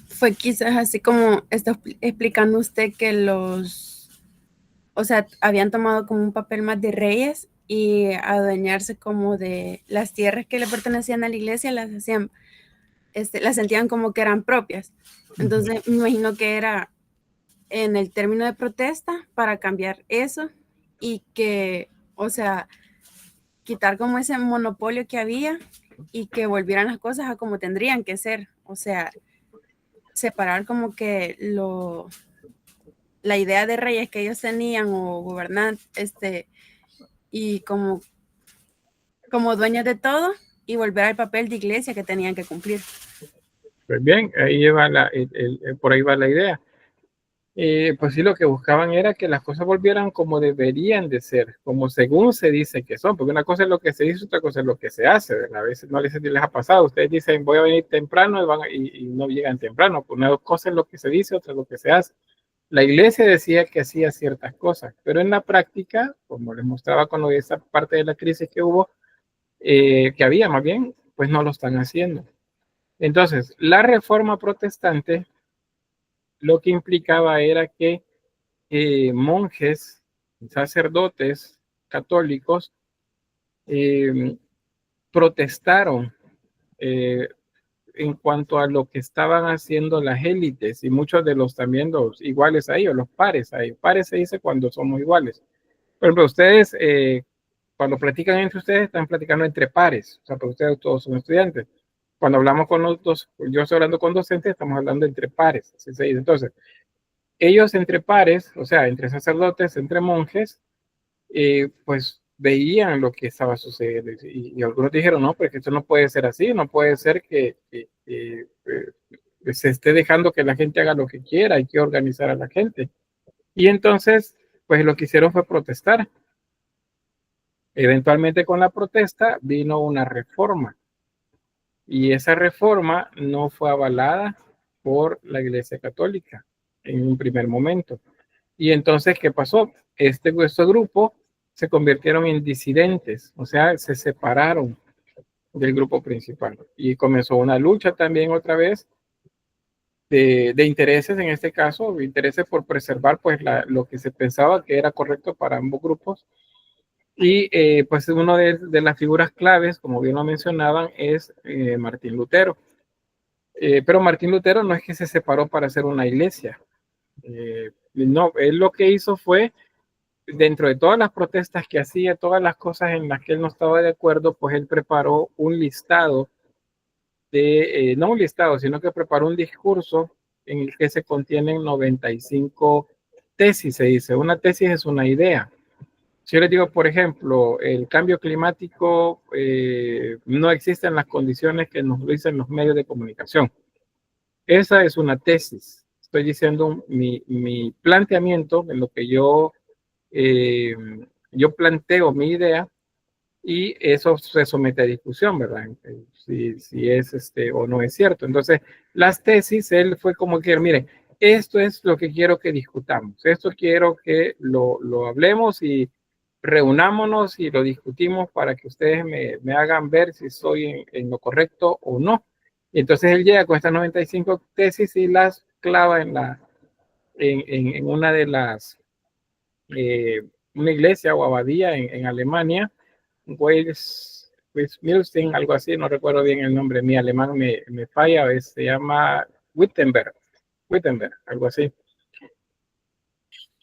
Fue quizás así como está explicando usted que o sea, habían tomado como un papel más de reyes y adueñarse como de las tierras que le pertenecían a la iglesia, las hacían, las sentían como que eran propias. Entonces, me imagino que era en el término de protesta para cambiar eso y que, o sea, quitar como ese monopolio que había y que volvieran las cosas a como tendrían que ser. O sea, separar como que la idea de reyes que ellos tenían o gobernantes, y como dueños de todo y volver al papel de iglesia que tenían que cumplir. Pues bien, ahí lleva por ahí va la idea. Pues sí, lo que buscaban era que las cosas volvieran como deberían de ser, como según se dice que son, porque una cosa es lo que se dice, otra cosa es lo que se hace, ¿verdad? A veces no les ha pasado, ustedes dicen voy a venir temprano y no llegan temprano, pues una cosa es lo que se dice, otra es lo que se hace. La iglesia decía que hacía ciertas cosas, pero en la práctica, como les mostraba con esa parte de la crisis que hubo, que había más bien, pues no lo están haciendo. Entonces, la reforma protestante lo que implicaba era que monjes, sacerdotes católicos protestaron en cuanto a lo que estaban haciendo las élites y muchos de los también los iguales a ellos, los pares a ellos. Pares se dice cuando somos iguales. Por ejemplo, ustedes cuando platican entre ustedes están platicando entre pares, o sea, porque ustedes todos son estudiantes. Cuando hablamos con los dos, yo estoy hablando con docentes, estamos hablando entre pares, así se dice. Entonces, ellos entre pares, o sea, entre sacerdotes, entre monjes, pues veían lo que estaba sucediendo y algunos dijeron, no, porque esto no puede ser así, no puede ser que se esté dejando que la gente haga lo que quiera, hay que organizar a la gente. Y entonces, pues lo que hicieron fue protestar. Eventualmente con la protesta vino una reforma y esa reforma no fue avalada por la Iglesia Católica en un primer momento. Y entonces, ¿qué pasó? Este grupo se convirtieron en disidentes, o sea, se separaron del grupo principal y comenzó una lucha también otra vez de intereses, en este caso, intereses por preservar pues lo que se pensaba que era correcto para ambos grupos. Y pues uno de las figuras claves, como bien lo mencionaban, es Martín Lutero. Pero Martín Lutero no es que se separó para hacer una iglesia. No, él lo que hizo fue, dentro de todas las protestas que hacía, todas las cosas en las que él no estaba de acuerdo, pues él preparó un listado no un listado, sino que preparó un discurso en el que se contienen 95 tesis, se dice. Una tesis es una idea. Si yo les digo, por ejemplo, el cambio climático no existe en las condiciones que nos dicen los medios de comunicación. Esa es una tesis. Estoy diciendo mi planteamiento en lo que yo planteo mi idea y eso se somete a discusión, ¿verdad? Si es o no es cierto. Entonces, las tesis, él fue como que, miren, esto es lo que quiero que discutamos, esto quiero que lo hablemos y reunámonos y lo discutimos para que ustedes me hagan ver si soy en lo correcto o no. Y entonces él llega con estas 95 tesis y las clava en una de las, una iglesia o abadía en Alemania, Milstein, algo así, no recuerdo bien el nombre, mi alemán me falla, se llama Wittenberg, algo así.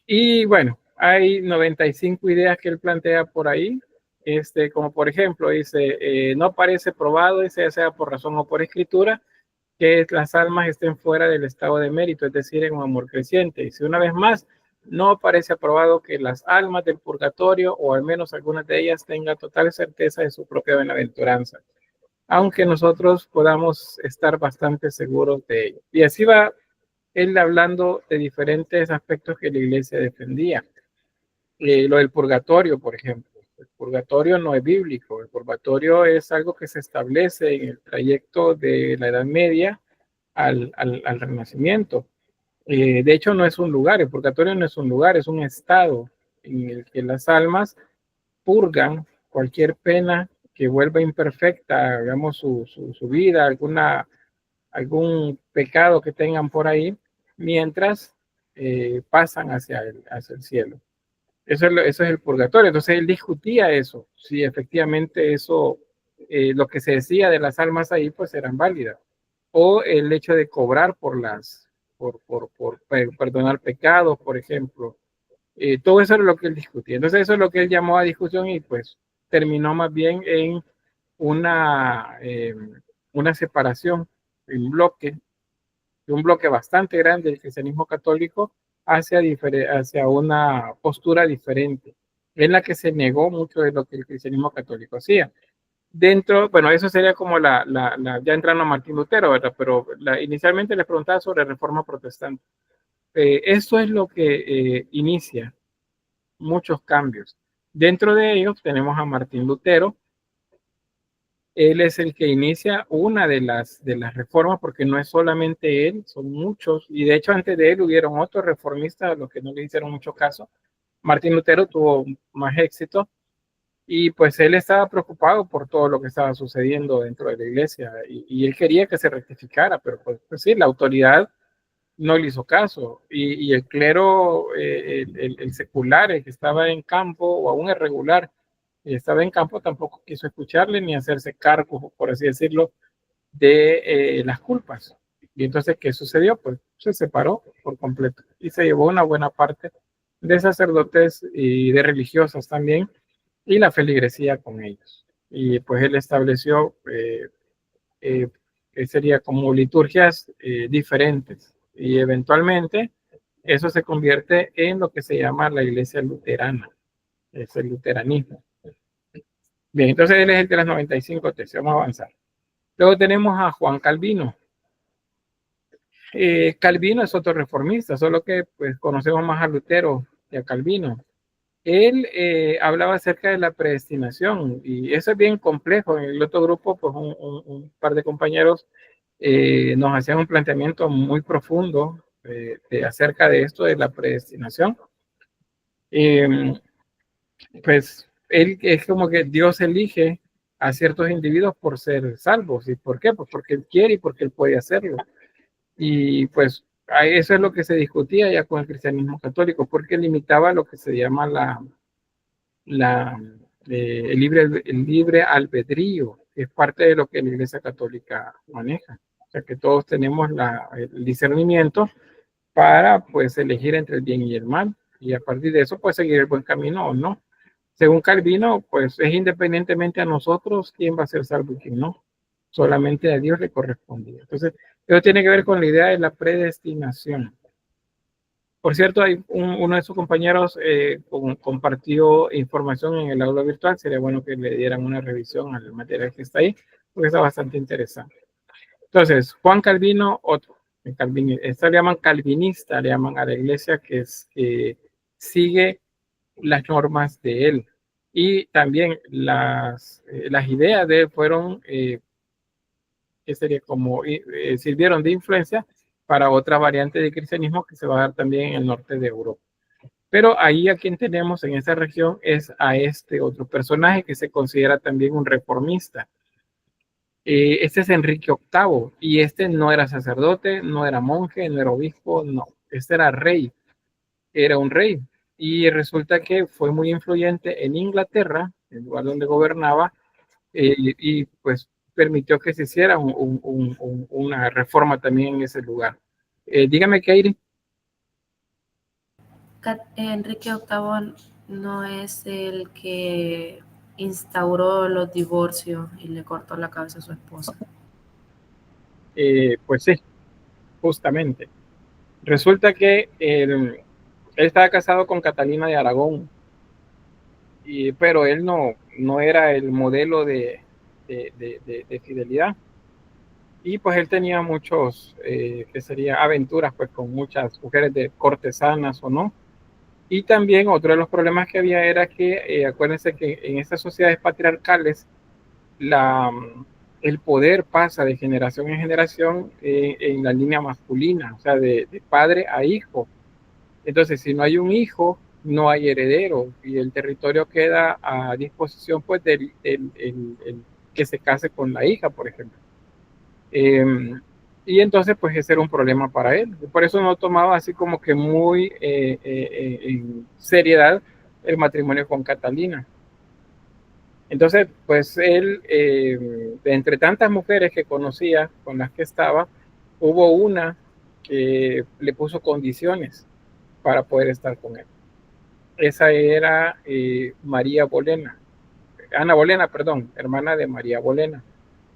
Y bueno, hay 95 ideas que él plantea por ahí, como por ejemplo, dice, no parece probado, dice, sea por razón o por escritura, que las almas estén fuera del estado de mérito, es decir, en un amor creciente. Y si una vez más, no parece aprobado que las almas del purgatorio, o al menos algunas de ellas, tengan total certeza de su propia bienaventuranza, aunque nosotros podamos estar bastante seguros de ello. Y así va él hablando de diferentes aspectos que la iglesia defendía. Lo del purgatorio, por ejemplo. El purgatorio no es bíblico. El purgatorio es algo que se establece en el trayecto de la Edad Media al Renacimiento. De hecho, no es un lugar. El purgatorio no es un lugar, es un estado en el que las almas purgan cualquier pena que vuelva imperfecta, digamos, su vida, algún pecado que tengan por ahí, mientras pasan hacia el cielo. Eso es el purgatorio. Entonces él discutía eso, si efectivamente eso, lo que se decía de las almas ahí, pues eran válidas. O el hecho de cobrar por perdonar pecados, por ejemplo. Todo eso es lo que él discutía. Entonces eso es lo que él llamó a discusión y pues terminó más bien en una separación, un bloque bastante grande del cristianismo católico hacia una postura diferente, en la que se negó mucho de lo que el cristianismo católico hacía. Bueno, eso sería como ya entrando a Martín Lutero, ¿verdad? Pero inicialmente les preguntaba sobre reforma protestante. Esto es lo que inicia muchos cambios. Dentro de ellos tenemos a Martín Lutero. Él es el que inicia una de las reformas, porque no es solamente él, son muchos, y de hecho antes de él hubieron otros reformistas a los que no le hicieron mucho caso. Martín Lutero tuvo más éxito y pues él estaba preocupado por todo lo que estaba sucediendo dentro de la iglesia y él quería que se rectificara, pero pues sí, la autoridad no le hizo caso y el clero, el secular, el que estaba en campo o aún el regular, estaba en campo, tampoco quiso escucharle ni hacerse cargo, por así decirlo, de las culpas. Y entonces, ¿qué sucedió? Pues se separó por completo y se llevó una buena parte de sacerdotes y de religiosos también y la feligresía con ellos. Y pues él estableció que sería como liturgias diferentes y eventualmente eso se convierte en lo que se llama la iglesia luterana, es el luteranismo. Bien, entonces él es el de las 95 tesis. Vamos a avanzar. Luego tenemos a Juan Calvino. Calvino es otro reformista, solo que pues conocemos más a Lutero que a Calvino. Él hablaba acerca de la predestinación y eso es bien complejo. En el otro grupo, pues un par de compañeros nos hacían un planteamiento muy profundo acerca de esto de la predestinación. Pues él es como que Dios elige a ciertos individuos por ser salvos. ¿Y por qué? Pues porque él quiere y porque él puede hacerlo. Y pues eso es lo que se discutía ya con el cristianismo católico, porque limitaba lo que se llama el libre albedrío, que es parte de lo que la Iglesia Católica maneja. O sea, que todos tenemos el discernimiento para pues elegir entre el bien y el mal, y a partir de eso pues seguir el buen camino o no. Según Calvino, pues es independientemente a nosotros quién va a ser salvo y quién no. Solamente a Dios le correspondía. Entonces, eso tiene que ver con la idea de la predestinación. Por cierto, hay uno de sus compañeros compartió información en el aula virtual. Sería bueno que le dieran una revisión al material que está ahí, porque está bastante interesante. Entonces, Juan Calvino, otro. Esto le llaman calvinista, le llaman a la iglesia que sigue las normas de él. Y también las ideas de él fueron, que sería como, sirvieron de influencia para otra variante de cristianismo que se va a dar también en el norte de Europa. Pero ahí a quien tenemos en esa región es a este otro personaje que se considera también un reformista. Este es Enrique VIII y este no era sacerdote, no era monje, no era obispo, no, este era rey, era un rey. Y resulta que fue muy influyente en Inglaterra, el lugar donde gobernaba, y pues permitió que se hiciera una reforma también en ese lugar. Dígame, Kairi. Enrique VIII no es el que instauró los divorcios y le cortó la cabeza a su esposa. Pues sí, justamente. Resulta que él estaba casado con Catalina de Aragón, pero él no era el modelo de fidelidad. Y pues él tenía muchos, que sería aventuras pues con muchas mujeres de cortesanas o no. Y también otro de los problemas que había era que, acuérdense que en estas sociedades patriarcales, el poder pasa de generación en generación en la línea masculina, o sea, de padre a hijo. Entonces, si no hay un hijo, no hay heredero y el territorio queda a disposición pues del que se case con la hija, por ejemplo. Y entonces, pues ese era un problema para él. Por eso no tomaba así como que muy en seriedad el matrimonio con Catalina. Entonces, pues él, de entre tantas mujeres que conocía, con las que estaba, hubo una que le puso condiciones para poder estar con él. Esa era María Bolena, Ana Bolena, perdón, hermana de María Bolena,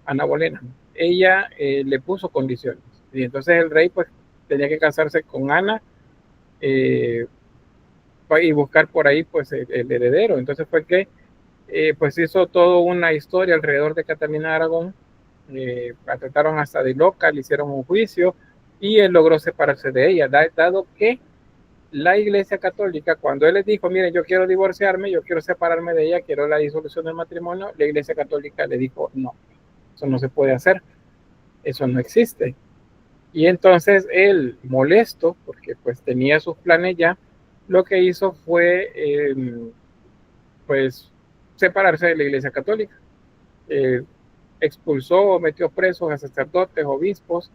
Ana Bolena. Ella le puso condiciones y entonces el rey pues tenía que casarse con Ana y buscar por ahí pues el heredero. Entonces fue que pues hizo toda una historia alrededor de Catalina de Aragón, la trataron hasta de loca, le hicieron un juicio y él logró separarse de ella, dado que la Iglesia Católica, cuando él les dijo, miren, yo quiero divorciarme, yo quiero separarme de ella, quiero la disolución del matrimonio, la Iglesia Católica le dijo, no, eso no se puede hacer, eso no existe. Y entonces él, molesto, porque pues tenía sus planes ya, lo que hizo fue, pues, separarse de la Iglesia Católica. Expulsó, metió presos a sacerdotes, obispos,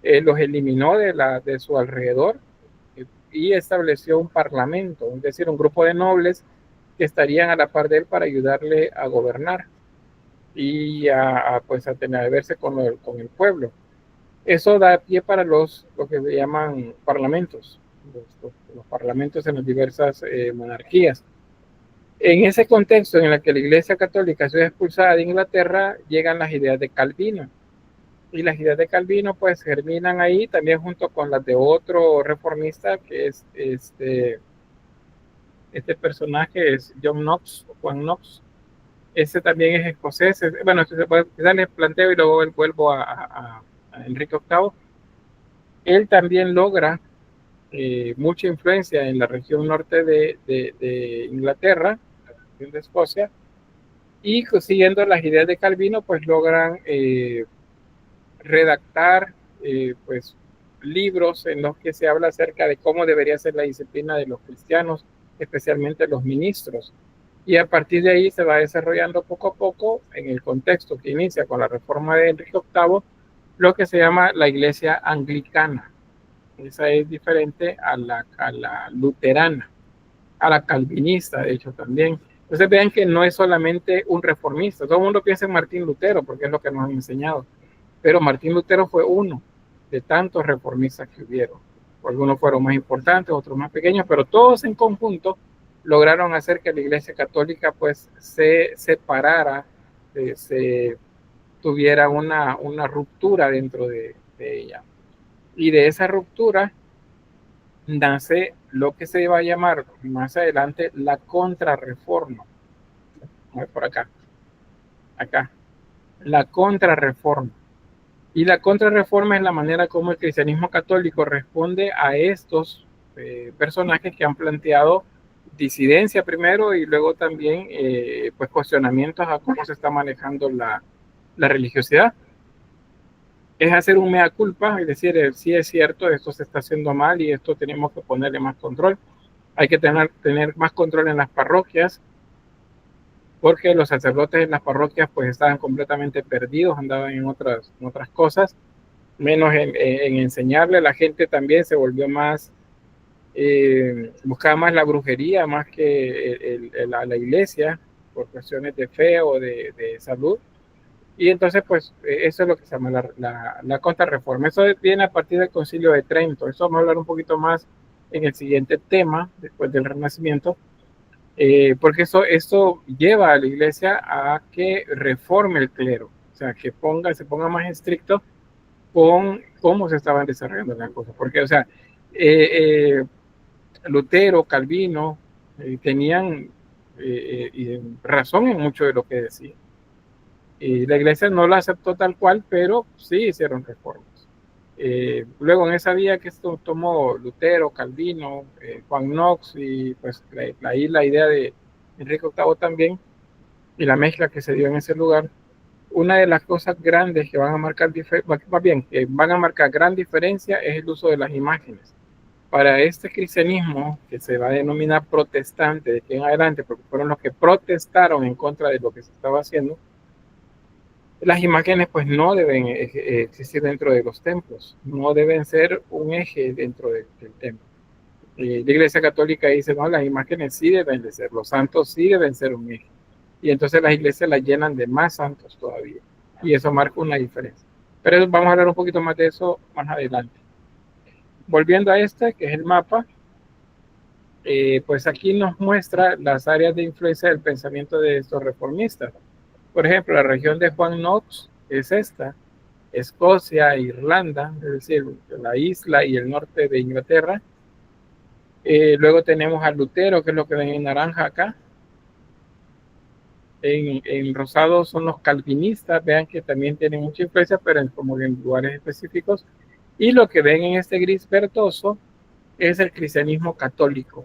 los eliminó de su alrededor, y estableció un parlamento, es decir, un grupo de nobles que estarían a la par de él para ayudarle a gobernar y pues a verse con el pueblo. Eso da pie para lo que se llaman parlamentos, los parlamentos en las diversas monarquías. En ese contexto en el que la Iglesia Católica se expulsada de Inglaterra, llegan las ideas de Calvino. Y las ideas de Calvino pues germinan ahí también junto con las de otro reformista que es este personaje es John Knox, Juan Knox. Ese también es escocés. Bueno, quizás les planteo y luego vuelvo a Enrique VIII. Él también logra mucha influencia en la región norte de Inglaterra, la región de Escocia, y siguiendo las ideas de Calvino, pues logran redactar pues libros en los que se habla acerca de cómo debería ser la disciplina de los cristianos, especialmente los ministros. Y a partir de ahí se va desarrollando poco a poco, en el contexto que inicia con la reforma de Enrique VIII, lo que se llama la iglesia anglicana. Esa es diferente a la luterana, a la calvinista, de hecho, también. Entonces vean que no es solamente un reformista. Todo el mundo piensa en Martín Lutero, porque es lo que nos han enseñado. Pero Martín Lutero fue uno de tantos reformistas que hubieron. Algunos fueron más importantes, otros más pequeños, pero todos en conjunto lograron hacer que la Iglesia Católica pues se separara, se tuviera una ruptura dentro de ella. Y de esa ruptura nace lo que se va a llamar más adelante la contrarreforma. Por acá, la contrarreforma. Y la contrarreforma es la manera como el cristianismo católico responde a estos personajes que han planteado disidencia primero y luego también pues cuestionamientos a cómo se está manejando la religiosidad. Es hacer un mea culpa y decir, sí es cierto, esto se está haciendo mal y esto tenemos que ponerle más control. Hay que tener más control en las parroquias, porque los sacerdotes en las parroquias pues estaban completamente perdidos, andaban en otras cosas, menos en enseñarle. La gente también se volvió más, buscaba más la brujería más que la iglesia, por cuestiones de fe o de salud. Y entonces pues eso es lo que se llama la contrarreforma. Eso viene a partir del Concilio de Trento. Eso vamos a hablar un poquito más en el siguiente tema, después del Renacimiento. Porque eso lleva a la iglesia a que reforme el clero, o sea, que se ponga más estricto con cómo se estaban desarrollando las cosas. Porque, o sea, Lutero, Calvino, tenían razón en mucho de lo que decían. Y la iglesia no la aceptó tal cual, pero sí hicieron reformas. Luego en esa vía que tomó Lutero, Calvino, Juan Knox y pues la idea de Enrique VIII también y la mezcla que se dio en ese lugar, una de las cosas grandes que van a marcar gran diferencia es el uso de las imágenes. Para este cristianismo que se va a denominar protestante de aquí en adelante, porque fueron los que protestaron en contra de lo que se estaba haciendo, las imágenes pues no deben existir dentro de los templos, no deben ser un eje dentro del templo. La Iglesia Católica dice, no, las imágenes sí deben de ser, los santos sí deben ser un eje. Y entonces las iglesias las llenan de más santos todavía. Y eso marca una diferencia. Pero vamos a hablar un poquito más de eso más adelante. Volviendo a que es el mapa, pues aquí nos muestra las áreas de influencia del pensamiento de estos reformistas. Por ejemplo, la región de Juan Knox es esta, Escocia, Irlanda, es decir, la isla y el norte de Inglaterra. Luego tenemos a Lutero, que es lo que ven en naranja acá. En rosado son los calvinistas, vean que también tienen mucha influencia, pero como en lugares específicos. Y lo que ven en este gris verdoso es el cristianismo católico.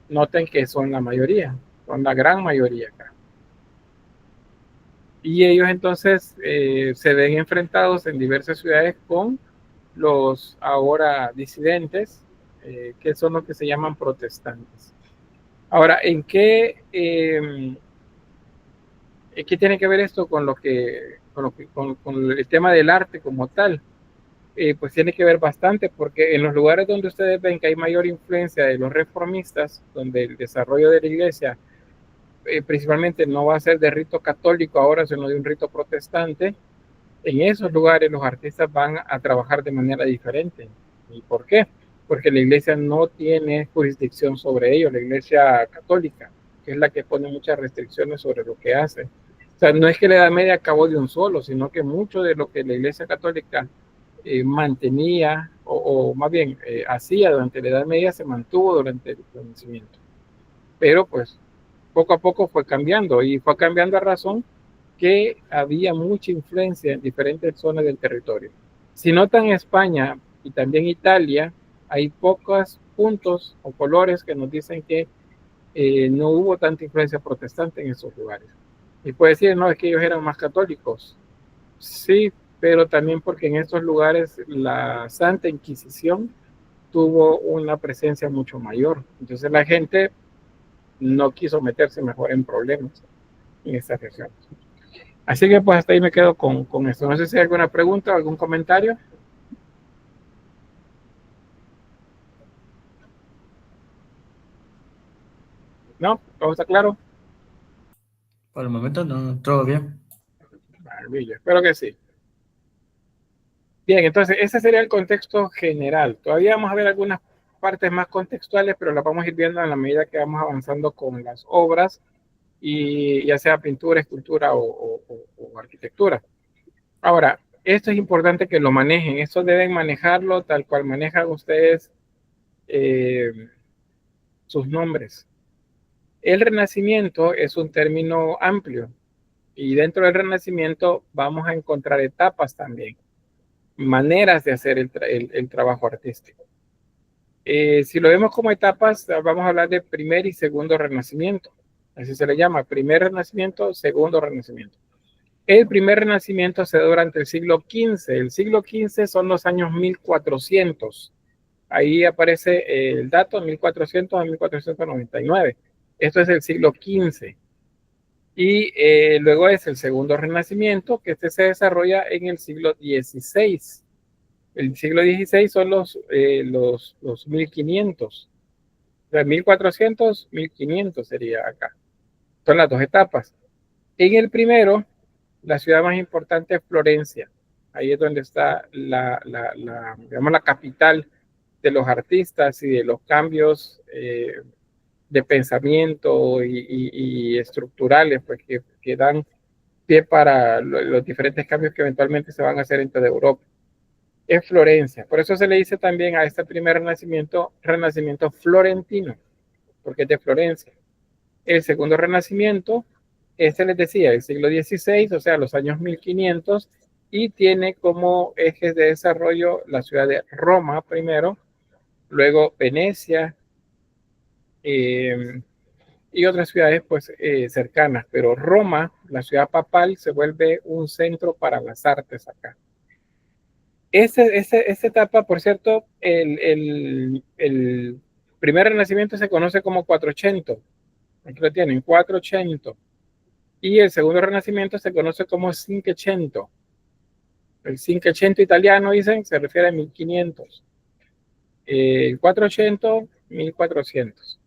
Noten que son la mayoría, son la gran mayoría acá. Y ellos entonces se ven enfrentados en diversas ciudades con los ahora disidentes, que son los que se llaman protestantes. Ahora, ¿en qué tiene que ver esto con el tema del arte como tal? Pues tiene que ver bastante, porque en los lugares donde ustedes ven que hay mayor influencia de los reformistas, donde el desarrollo de la iglesia principalmente no va a ser de rito católico ahora, sino de un rito protestante, en esos lugares los artistas van a trabajar de manera diferente. ¿Y por qué? Porque la iglesia no tiene jurisdicción sobre ellos, la iglesia católica, que es la que pone muchas restricciones sobre lo que hace. O sea, no es que la Edad Media acabó de un solo, sino que mucho de lo que la iglesia católica mantenía, o más bien hacía durante la Edad Media, se mantuvo durante el Renacimiento. Pero pues poco a poco fue cambiando, y fue cambiando a razón que había mucha influencia en diferentes zonas del territorio. Si notan, España y también Italia Hay pocos puntos o colores que nos dicen que no hubo tanta influencia protestante en esos lugares. Y puede decir, no, es que ellos eran más católicos. Sí, pero también porque en estos lugares la Santa Inquisición tuvo una presencia mucho mayor. Entonces la gente no quiso meterse mejor en problemas en esta región. Así que pues hasta ahí me quedo con esto. No sé si hay alguna pregunta o algún comentario. ¿No? ¿Todo está claro? Por el momento no, todo bien. Maravilla, espero que sí. Bien, entonces ese sería el contexto general. Todavía vamos a ver algunas partes más contextuales, pero las vamos a ir viendo en la medida que vamos avanzando con las obras, y ya sea pintura, escultura o arquitectura. Ahora, esto es importante que lo manejen. Esto deben manejarlo tal cual manejan ustedes sus nombres. El Renacimiento es un término amplio, y dentro del Renacimiento vamos a encontrar etapas también, maneras de hacer el trabajo artístico. Si lo vemos como etapas, vamos a hablar de primer y segundo Renacimiento. Así se le llama, primer Renacimiento, segundo Renacimiento. El primer Renacimiento se da durante el siglo XV. El siglo XV son los años 1400. Ahí aparece el dato 1400 a 1499. Esto es el siglo XV. Y luego es el segundo Renacimiento, que este se desarrolla en el siglo XVI. El siglo XVI son los 1500. O sea, 1400, 1500 sería acá. Son las dos etapas. En el primero, la ciudad más importante es Florencia. Ahí es donde está digamos, la capital de los artistas y de los cambios de pensamiento y estructurales, pues, que dan pie para los diferentes cambios que eventualmente se van a hacer en toda Europa. Es Florencia. Por eso se le dice también a este primer renacimiento florentino, porque es de Florencia. El segundo renacimiento, este les decía, el siglo XVI, o sea, los años 1500, y tiene como ejes de desarrollo la ciudad de Roma primero, luego Venecia, y otras ciudades pues cercanas, pero Roma, la ciudad papal, se vuelve un centro para las artes acá. Esta etapa, por cierto, el primer renacimiento se conoce como 480. Aquí lo tienen, 480. Y el segundo renacimiento se conoce como 500. El 500 italiano, dicen, se refiere a 1500. El 480, 1400.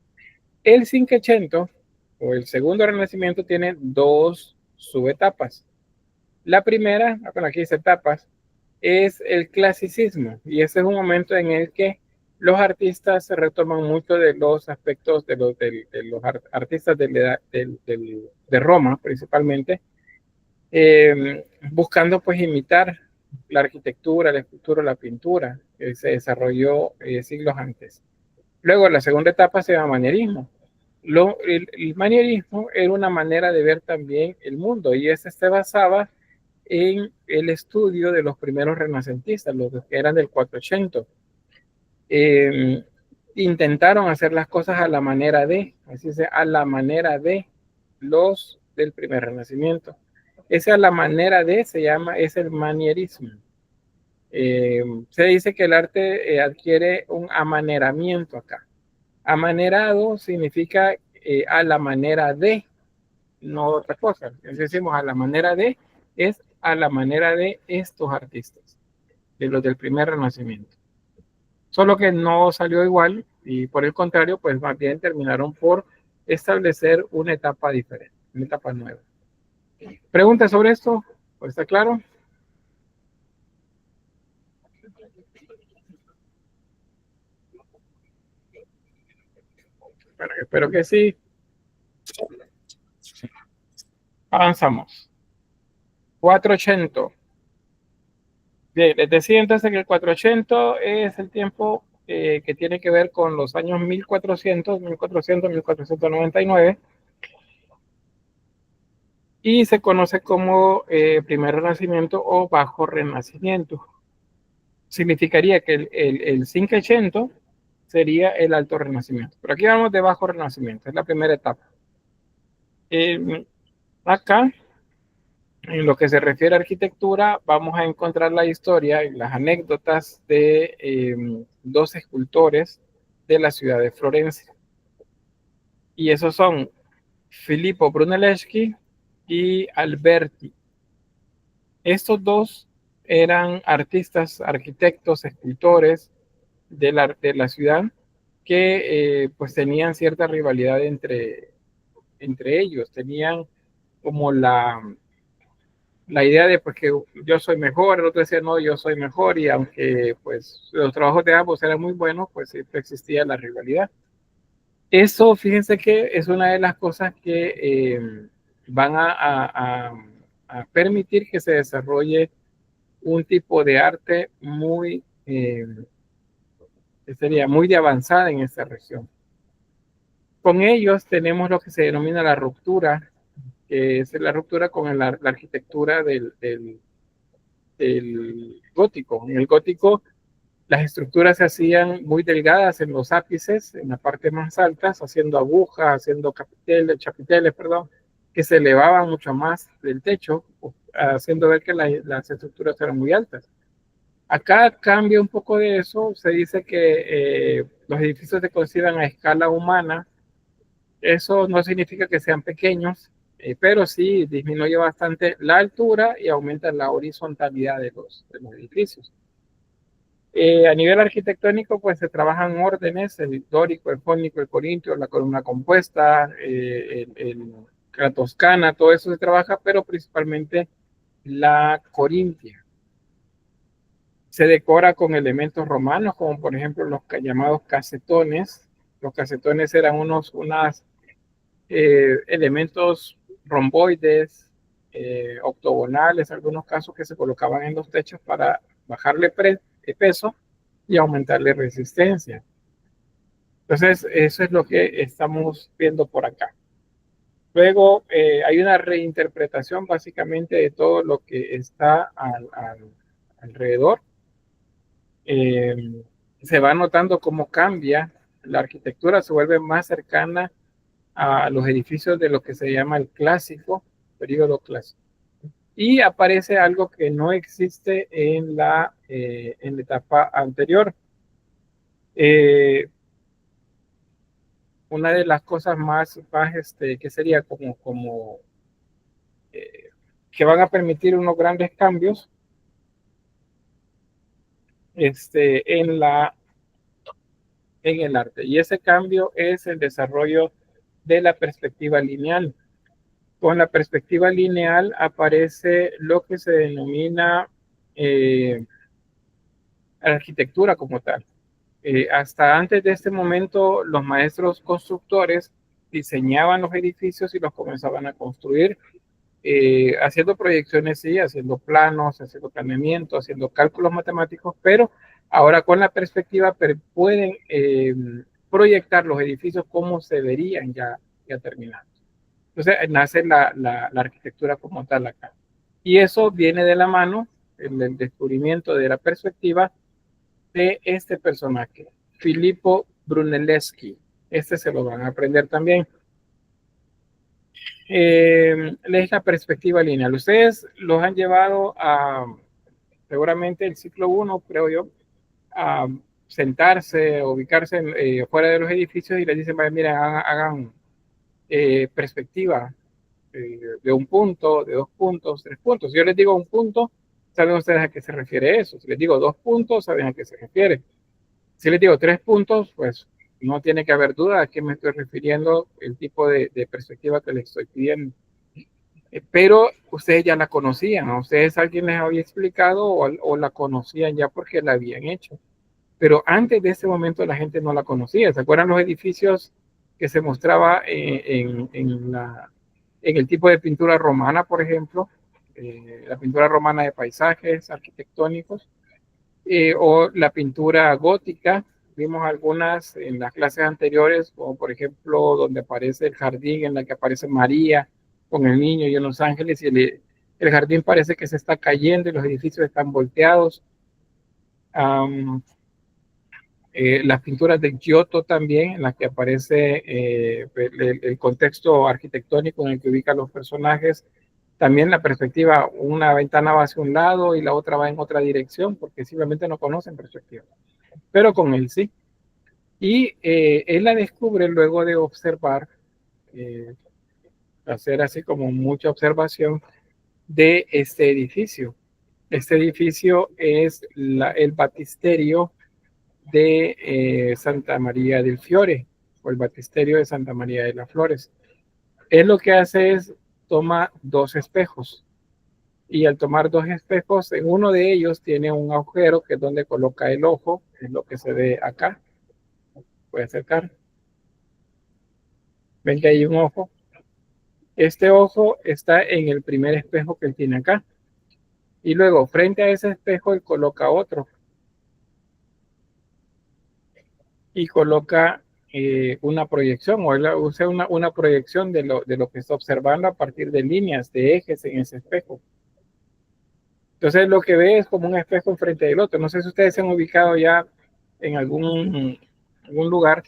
El 500, o el segundo renacimiento, tiene dos subetapas. La primera, bueno, aquí dice etapas, es el clasicismo, y ese es un momento en el que los artistas se retoman mucho de los aspectos de los artistas de Roma, principalmente, buscando pues imitar la arquitectura, la escultura, la pintura que se desarrolló siglos antes. Luego, la segunda etapa se llama manierismo. El manierismo era una manera de ver también el mundo, y ese se basaba en el estudio de los primeros renacentistas, los que eran del 480. Intentaron hacer las cosas a la manera de, así sea, a la manera de los del primer renacimiento. Esa a la manera de se llama, es el manierismo. Se dice que el arte adquiere un amaneramiento acá. Amanerado significa a la manera de, no otra cosa. Entonces decimos a la manera de, es a la manera de estos artistas, de los del primer renacimiento. Solo que no salió igual, y por el contrario, pues más bien terminaron por establecer una etapa diferente, una etapa nueva. ¿Preguntas sobre esto? ¿Pues está claro? Bueno, espero que sí. Avanzamos. 480. Bien, les decía entonces que el 480 es el tiempo que tiene que ver con los años 1400, 1499, y se conoce como primer renacimiento o bajo renacimiento. significaría que el Cinquecento sería el Alto Renacimiento. Pero aquí vamos de Bajo Renacimiento, es la primera etapa. Acá, en lo que se refiere a arquitectura, vamos a encontrar la historia y las anécdotas de dos escultores de la ciudad de Florencia. Y esos son Filippo Brunelleschi y Alberti. Estos dos eran artistas, arquitectos, escultores de la ciudad que pues tenían cierta rivalidad entre ellos. Tenían como la idea de pues que yo soy mejor, el otro decía no, yo soy mejor, y aunque pues los trabajos de ambos eran muy buenos, pues siempre existía la rivalidad. Eso, fíjense que es una de las cosas que van a permitir que se desarrolle un tipo de arte muy, sería muy de avanzada en esta región. Con ellos tenemos lo que se denomina la ruptura, que es la ruptura con la arquitectura del gótico. En el gótico las estructuras se hacían muy delgadas en los ápices, en la parte más altas, haciendo agujas, haciendo chapiteles, perdón, que se elevaban mucho más del techo, haciendo ver que las estructuras eran muy altas. Acá cambia un poco de eso, se dice que los edificios se conciban a escala humana. Eso no significa que sean pequeños, pero sí disminuye bastante la altura y aumenta la horizontalidad de los edificios. A nivel arquitectónico, pues se trabajan órdenes, el dórico, el jónico, el corintio, la columna compuesta, la toscana, todo eso se trabaja, pero principalmente la corintia. Se decora con elementos romanos, como por ejemplo los llamados casetones. Los casetones eran unos elementos romboides, octogonales, en algunos casos, que se colocaban en los techos para bajarle peso y aumentarle resistencia. Entonces, eso es lo que estamos viendo por acá. Luego, hay una reinterpretación básicamente de todo lo que está alrededor. Se va notando cómo cambia la arquitectura, se vuelve más cercana a los edificios de lo que se llama el clásico, periodo clásico. Y aparece algo que no existe en la etapa anterior. Una de las cosas más que sería como que van a permitir unos grandes cambios en el arte. Y ese cambio es el desarrollo de la perspectiva lineal. Con la perspectiva lineal aparece lo que se denomina arquitectura como tal. Hasta antes de este momento, los maestros constructores diseñaban los edificios y los comenzaban a construir, haciendo proyecciones, sí, haciendo planos, haciendo planeamiento, haciendo cálculos matemáticos, pero ahora con la perspectiva pueden proyectar los edificios como se verían ya terminados. Entonces nace la arquitectura como tal acá. Y eso viene de la mano, el descubrimiento de la perspectiva de este personaje, Filippo Brunelleschi. Este se lo van a aprender también. Es la perspectiva lineal. Ustedes los han llevado a, seguramente el ciclo 1, creo yo, a sentarse, ubicarse fuera de los edificios y les dicen, mira, hagan perspectiva de un punto, de 2 puntos, 3 puntos. Si yo les digo un punto, saben ustedes a qué se refiere eso. Si les digo 2 puntos, saben a qué se refiere. Si les digo 3 puntos, pues no tiene que haber duda a qué me estoy refiriendo, el tipo de perspectiva que les estoy pidiendo. Pero ustedes ya la conocían, ¿no? Ustedes alguien les había explicado o la conocían ya porque la habían hecho. Pero antes de ese momento la gente no la conocía. ¿Se acuerdan los edificios que se mostraba en el tipo de pintura romana, por ejemplo? La pintura romana de paisajes arquitectónicos, o la pintura gótica. Vimos algunas en las clases anteriores, como por ejemplo donde aparece el jardín en la que aparece María con el niño y en los ángeles, y el jardín parece que se está cayendo y los edificios están volteados. Las pinturas de Giotto también, en las que aparece el contexto arquitectónico en el que ubican los personajes. También la perspectiva, una ventana va hacia un lado y la otra va en otra dirección, porque simplemente no conocen perspectiva. Pero con él sí. Y él la descubre luego de observar, hacer así como mucha observación de este edificio. Este edificio es el baptisterio de Santa María del Fiore, o el baptisterio de Santa María de las Flores. Él lo que hace es toma dos espejos, y al tomar dos espejos, en uno de ellos tiene un agujero que es donde coloca el ojo, es lo que se ve acá. Voy a acercar. Ven que hay un ojo. Este ojo está en el primer espejo que él tiene acá. Y luego, frente a ese espejo, él coloca otro. Y coloca una proyección, o él usa una proyección de lo que está observando a partir de líneas, de ejes en ese espejo. Entonces lo que ve es como un espejo enfrente del otro. No sé si ustedes se han ubicado ya en algún lugar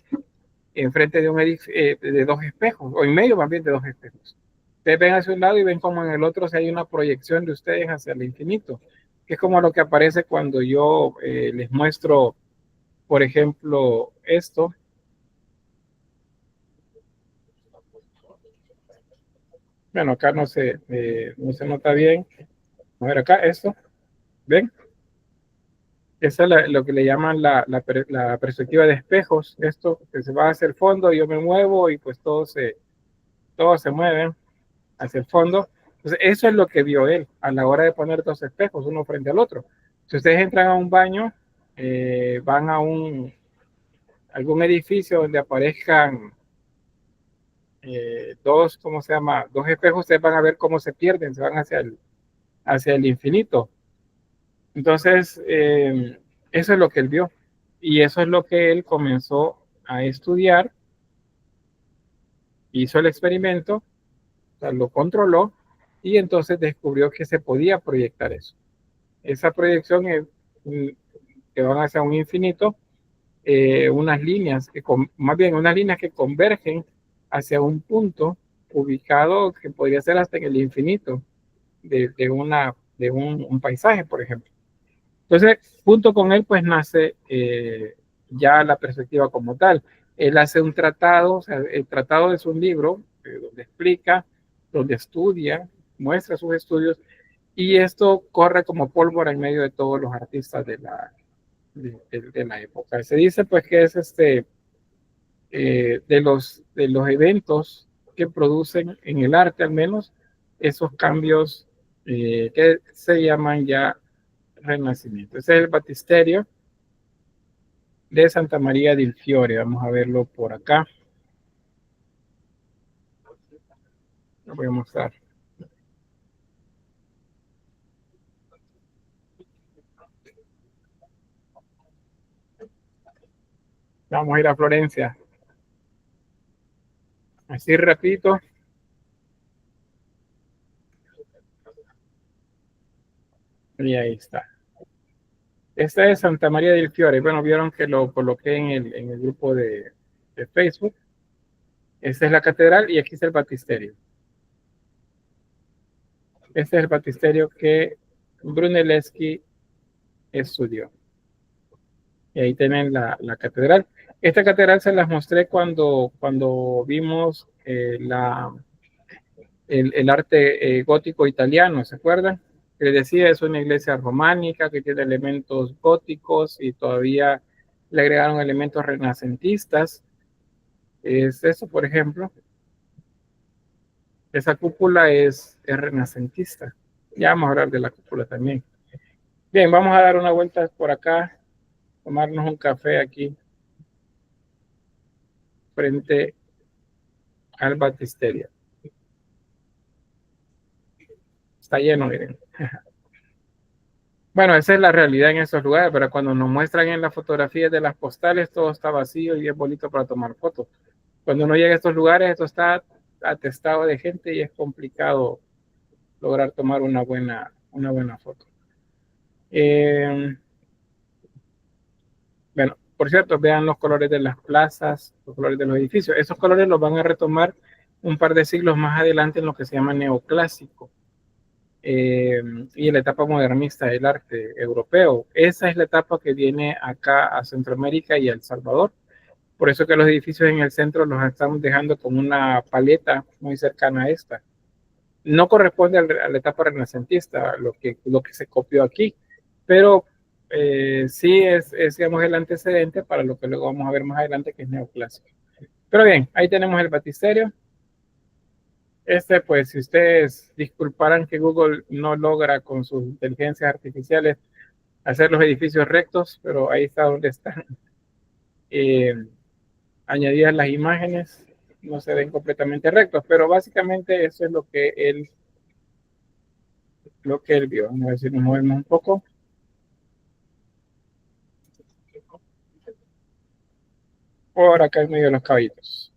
enfrente de un edificio, de dos espejos, o en medio más bien de dos espejos. Ustedes ven hacia un lado y ven como en el otro si hay una proyección de ustedes hacia el infinito, que es como lo que aparece cuando yo les muestro, por ejemplo, esto. Bueno, acá no se nota bien. A ver acá, esto, ¿ven? Esa es lo que le llaman la perspectiva de espejos. Esto que se va hacia el fondo, yo me muevo y pues todos se mueven hacia el fondo. Entonces, eso es lo que vio él a la hora de poner dos espejos, uno frente al otro. Si ustedes entran a un baño, van a algún edificio donde aparezcan dos, ¿cómo se llama? Dos espejos, ustedes van a ver cómo se pierden, se van hacia el infinito. Entonces, eso es lo que él vio. Y eso es lo que él comenzó a estudiar. Hizo el experimento, o sea, lo controló, y entonces descubrió que se podía proyectar eso. Esa proyección es que van hacia un infinito, unas líneas, más bien unas líneas que convergen hacia un punto ubicado que podría ser hasta en el infinito de un paisaje, por ejemplo. Entonces, junto con él, pues nace ya la perspectiva como tal. Él hace un tratado, o sea, el tratado es un libro donde explica, donde estudia, muestra sus estudios, y esto corre como pólvora en medio de todos los artistas de la época. Se dice pues que es de los eventos que producen en el arte al menos esos cambios que se llaman ya Renacimiento. Ese es el baptisterio de Santa María del Fiore. Vamos a verlo por acá. Lo voy a mostrar. Vamos a ir a Florencia. Así repito. Y ahí está. Esta es Santa María del Fiore. Bueno, vieron que lo coloqué en el grupo de Facebook. Esta es la catedral y aquí está el baptisterio. Este es el baptisterio que Brunelleschi estudió. Y ahí tienen la catedral. Esta catedral se las mostré cuando vimos el arte gótico italiano, ¿se acuerdan? Les decía, es una iglesia románica que tiene elementos góticos y todavía le agregaron elementos renacentistas. Es eso, por ejemplo. Esa cúpula es renacentista. Ya vamos a hablar de la cúpula también. Bien, vamos a dar una vuelta por acá, tomarnos un café aquí frente al baptisterio. Está lleno, miren. Bueno, esa es la realidad en esos lugares, pero cuando nos muestran en las fotografías de las postales, todo está vacío y es bonito para tomar fotos. Cuando uno llega a estos lugares, esto está atestado de gente y es complicado lograr tomar una buena foto. Por cierto, vean los colores de las plazas, los colores de los edificios. Esos colores los van a retomar un par de siglos más adelante en lo que se llama neoclásico y en la etapa modernista del arte europeo. Esa es la etapa que viene acá a Centroamérica y a El Salvador. Por eso que los edificios en el centro los estamos dejando con una paleta muy cercana a esta. No corresponde a la etapa renacentista, lo que se copió aquí, pero sí es, digamos, el antecedente para lo que luego vamos a ver más adelante, que es neoclásico. Pero bien, ahí tenemos el batisterio. Pues, si ustedes disculparan que Google no logra con sus inteligencias artificiales hacer los edificios rectos, pero ahí está donde están añadidas las imágenes, no se ven completamente rectos, pero básicamente eso es lo que él vio. Vamos a ver si nos movemos un poco. Por acá en medio de los caballitos.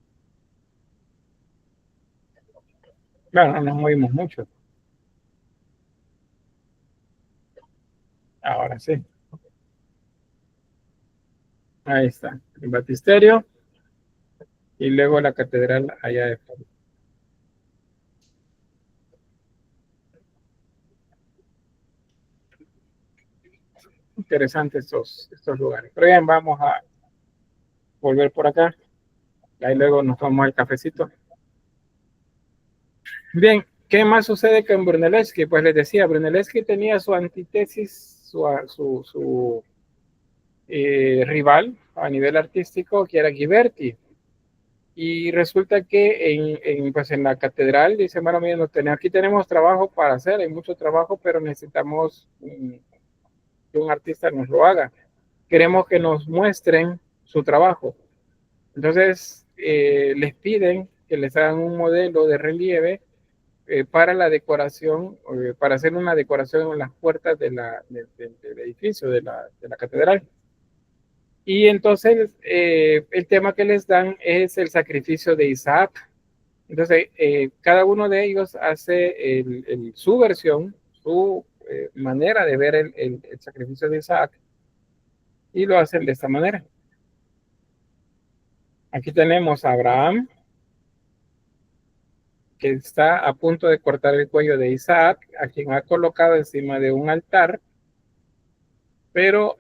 Bueno, no nos movimos mucho. Ahora sí. Ahí está, el batisterio y luego la catedral allá de fondo. Interesantes estos lugares. Pero bien, vamos a volver por acá. Ahí luego nos tomamos el cafecito. Bien, ¿qué más sucede con Brunelleschi? Pues les decía, Brunelleschi tenía su antítesis, su rival a nivel artístico, que era Ghiberti. Y resulta que pues en la catedral dice, bueno, mira, aquí tenemos trabajo para hacer, hay mucho trabajo, pero necesitamos que un artista nos lo haga. Queremos que nos muestren su trabajo. Entonces, les piden que les hagan un modelo de relieve para la decoración, para hacer una decoración en las puertas del edificio, de la catedral. Y entonces, el tema que les dan es el sacrificio de Isaac. Entonces, cada uno de ellos hace su versión, su manera de ver el sacrificio de Isaac, y lo hacen de esta manera. Aquí tenemos a Abraham, que está a punto de cortar el cuello de Isaac, a quien ha colocado encima de un altar, pero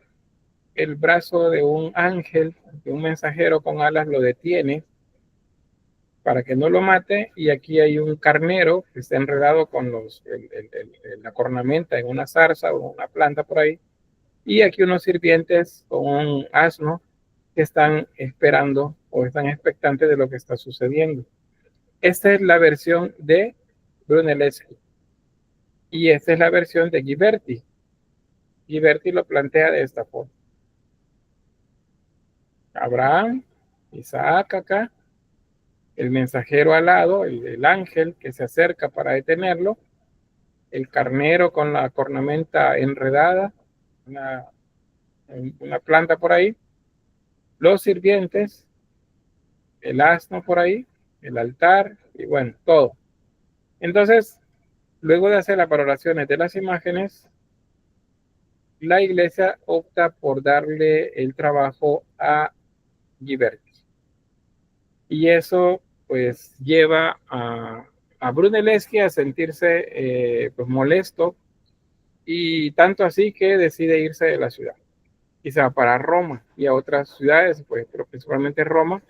el brazo de un ángel, de un mensajero con alas, lo detiene para que no lo mate, y aquí hay un carnero que está enredado con la cornamenta en una zarza o una planta por ahí, y aquí unos sirvientes con un asno que están esperando o están expectantes de lo que está sucediendo. Esta es la versión de Brunelleschi y esta es la versión de Ghiberti. Ghiberti lo plantea de esta forma: Abraham, Isaac acá, el mensajero al lado, el ángel que se acerca para detenerlo, el carnero con la cornamenta enredada, una planta por ahí, los sirvientes, el asno por ahí, el altar y bueno, todo. Entonces, luego de hacer las valoraciones de las imágenes, la iglesia opta por darle el trabajo a Ghiberti. Y eso pues lleva a Brunelleschi a sentirse pues molesto, y tanto así que decide irse de la ciudad y se va para Roma y a otras ciudades, pues, pero principalmente Roma,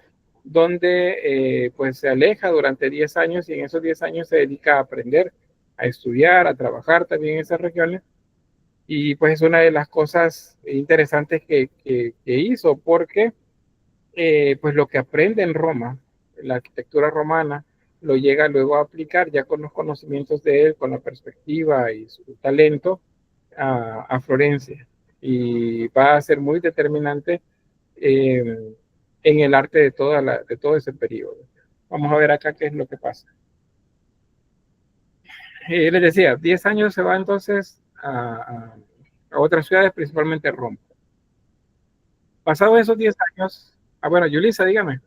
donde pues se aleja durante 10 años y en esos 10 años se dedica a aprender, a estudiar, a trabajar también en esas regiones. Y pues es una de las cosas interesantes que hizo, porque pues lo que aprende en Roma, la arquitectura romana, lo llega luego a aplicar ya con los conocimientos de él, con la perspectiva y su talento a Florencia. Y va a ser muy determinante en el arte de todo ese periodo. Vamos a ver acá qué es lo que pasa. Les decía, 10 años se va entonces a otras ciudades, principalmente Roma. Pasados esos 10 años, bueno, Yulisa, dígame.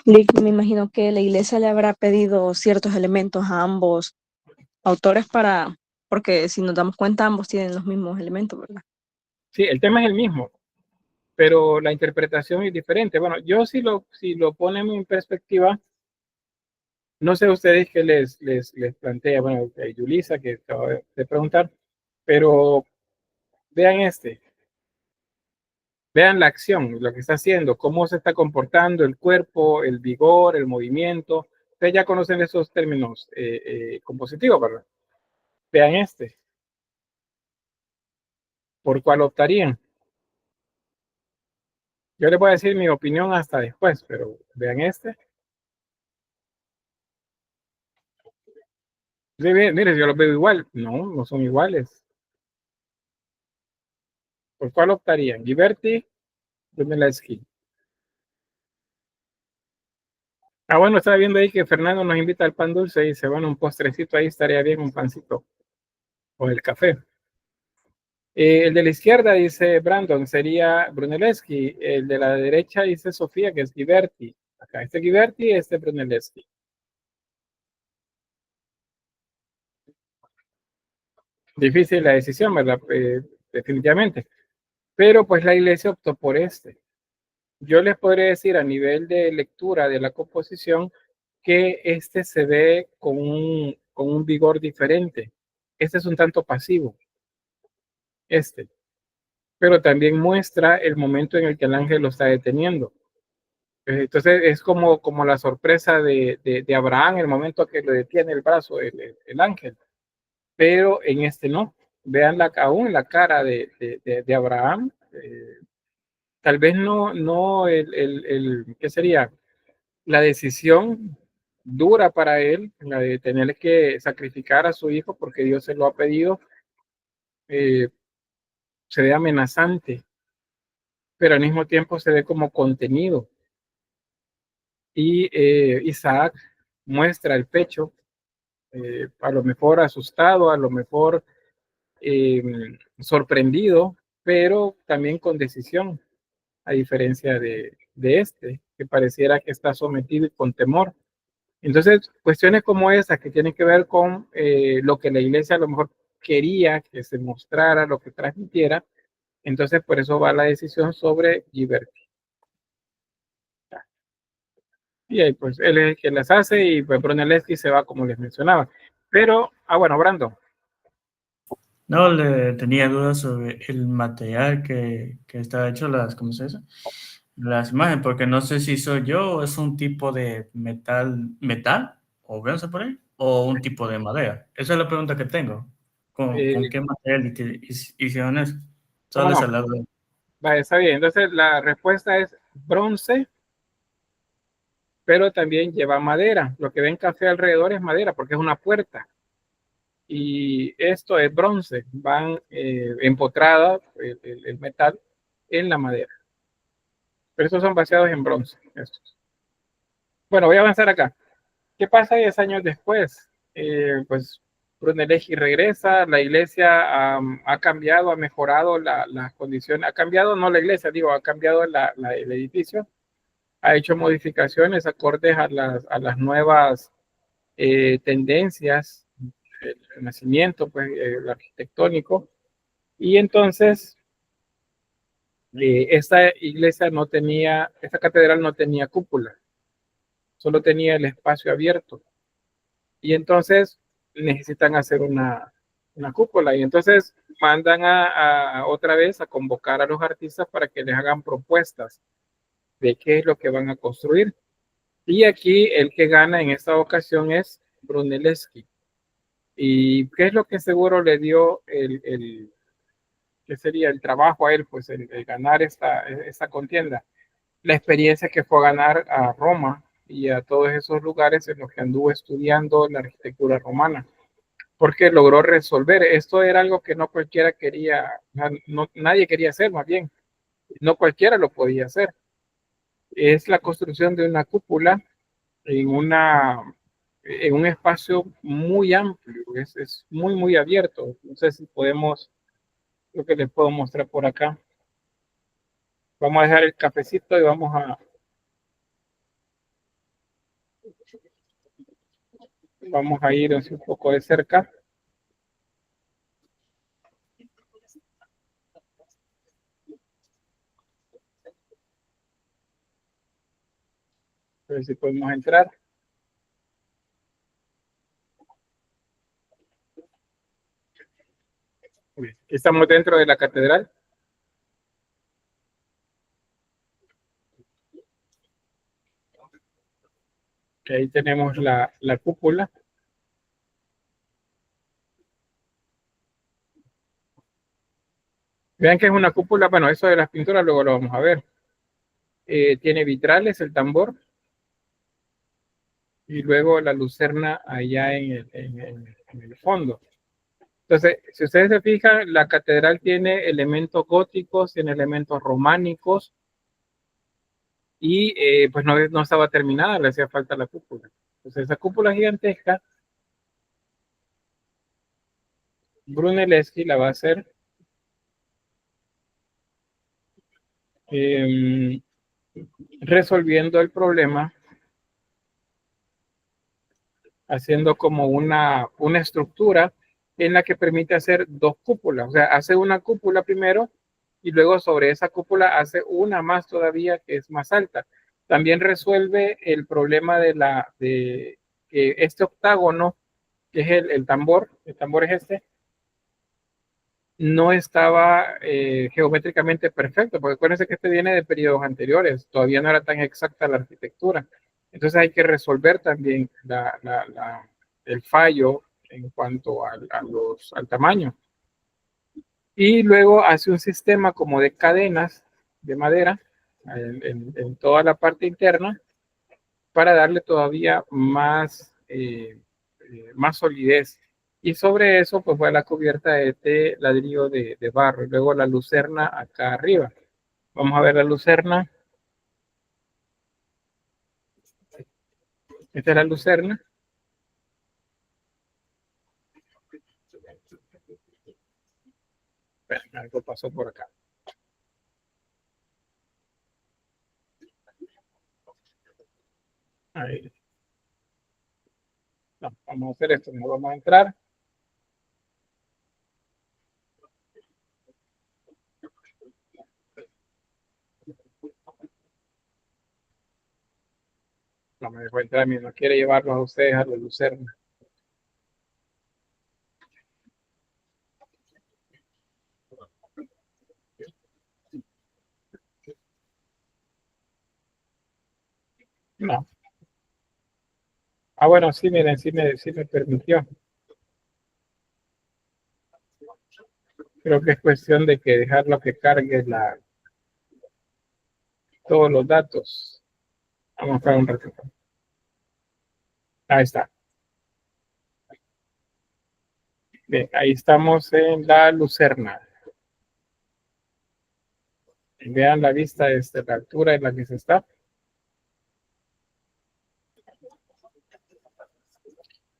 Lick, me imagino que la iglesia le habrá pedido ciertos elementos a ambos autores porque si nos damos cuenta, ambos tienen los mismos elementos, ¿verdad? Sí, el tema es el mismo. pero la interpretación es diferente. Bueno, yo si lo ponen en perspectiva, no sé a ustedes qué les plantea, bueno, Yulisa, que acabo de preguntar, pero vean vean la acción, lo que está haciendo, cómo se está comportando el cuerpo, el vigor, el movimiento. Ustedes ya conocen esos términos compositivos, ¿verdad? Vean ¿por cuál optarían? Yo les voy a decir mi opinión hasta después, pero vean Mire, yo los veo igual. No, no son iguales. ¿Por cuál optarían? Ghiberti, Brunelleschi. Ah, bueno, estaba viendo ahí que Fernando nos invita al pan dulce y se van un postrecito ahí, estaría bien un pancito o el café. El de la izquierda dice Brandon, sería Brunelleschi. El de la derecha dice Sofía, que es Ghiberti. Acá este Ghiberti, este Brunelleschi. Difícil la decisión, ¿verdad? Definitivamente. Pero pues la iglesia optó por Yo les podría decir a nivel de lectura de la composición que se ve con un vigor diferente. Este es un tanto pasivo, este. Pero también muestra el momento en el que el ángel lo está deteniendo. Entonces es como la sorpresa de Abraham, el momento que lo detiene el brazo, el ángel. Pero en no. Vean aún la cara de Abraham. Tal vez no ¿qué sería? La decisión dura para él, la de tener que sacrificar a su hijo porque Dios se lo ha pedido, se ve amenazante, pero al mismo tiempo se ve como contenido. Y Isaac muestra el pecho, a lo mejor asustado, a lo mejor sorprendido, pero también con decisión, a diferencia de que pareciera que está sometido y con temor. Entonces, cuestiones como esas que tienen que ver con lo que la iglesia a lo mejor quería que se mostrara, lo que transmitiera, entonces por eso va la decisión sobre Ghiberti. Y ahí pues él es el que las hace y pues Brunelleschi se va como les mencionaba. Pero, bueno, Brando. No, le tenía dudas sobre el material que está hecho ¿cómo se dice? Las imágenes, porque no sé si soy yo o es un tipo de metal, o bronce por ahí, o un tipo de madera. Esa es la pregunta que tengo. ¿Con qué material hicieron eso? ¿Cómo Solo esa no? es la duda. Vale, está bien. Entonces la respuesta es bronce, pero también lleva madera. Lo que ven café alrededor es madera porque es una puerta. Y esto es bronce. Van empotradas el metal en la madera. Pero estos son baseados en bronce. Estos. Bueno, voy a avanzar acá. ¿Qué pasa 10 años después? Pues Brunelleschi regresa, la iglesia ha cambiado, ha mejorado las condiciones, ha cambiado, no la iglesia, digo, ha cambiado el edificio, ha hecho modificaciones acordes a las nuevas tendencias, el renacimiento, pues, el arquitectónico, y entonces esta iglesia no tenía, esta catedral no tenía cúpula, solo tenía el espacio abierto. Y entonces necesitan hacer una cúpula y entonces mandan otra vez a convocar a los artistas para que les hagan propuestas de qué es lo que van a construir. Y aquí el que gana en esta ocasión es Brunelleschi. ¿Y qué es lo que seguro le dio qué sería el trabajo a él? Pues el ganar esta contienda. La experiencia que fue a ganar a Roma y a todos esos lugares en los que anduvo estudiando la arquitectura romana, porque logró resolver. Esto era algo que no cualquiera quería, nadie quería hacer, más bien, no cualquiera lo podía hacer. Es la construcción de una cúpula en, en un espacio muy amplio, es muy abierto. No sé si podemos, lo que les puedo mostrar por acá. Vamos a dejar el cafecito y vamos a ir un poco de cerca. A ver si podemos entrar. Bien, aquí estamos dentro de la catedral. Ahí tenemos la cúpula. Vean que es una cúpula, bueno, eso de las pinturas luego lo vamos a ver. Tiene vitrales, el tambor, y luego la lucerna allá en el fondo. Entonces, si ustedes se fijan, la catedral tiene elementos góticos, tiene elementos románicos, y pues no estaba terminada, le hacía falta la cúpula. Entonces, esa cúpula gigantesca, Brunelleschi la va a hacer resolviendo el problema, haciendo como una estructura en la que permite hacer dos cúpulas. O sea, hace una cúpula primero y luego sobre esa cúpula hace una más todavía que es más alta. También resuelve el problema de que este octágono, que es el tambor es este, no estaba geométricamente perfecto, porque acuérdense que este viene de periodos anteriores, todavía no era tan exacta la arquitectura. Entonces hay que resolver también el fallo en cuanto al tamaño. Y luego hace un sistema como de cadenas de madera en toda la parte interna para darle todavía más solidez. Y sobre eso, pues fue la cubierta de ladrillo de barro. Y luego la lucerna acá arriba. Vamos a ver la lucerna. Esta es la lucerna. Espera, algo pasó por acá. Ahí. No, vamos a hacer esto. No vamos a entrar. No me dejó entrar a mí. No quiere llevarlos a ustedes a la lucerna. No. Ah, bueno, sí, miren, sí me permitió. Creo que es cuestión de que dejarlo que cargue todos los datos. Vamos a esperar un ratito. Ahí está. Bien, ahí estamos en la lucerna. Vean la vista desde la altura en la que se está.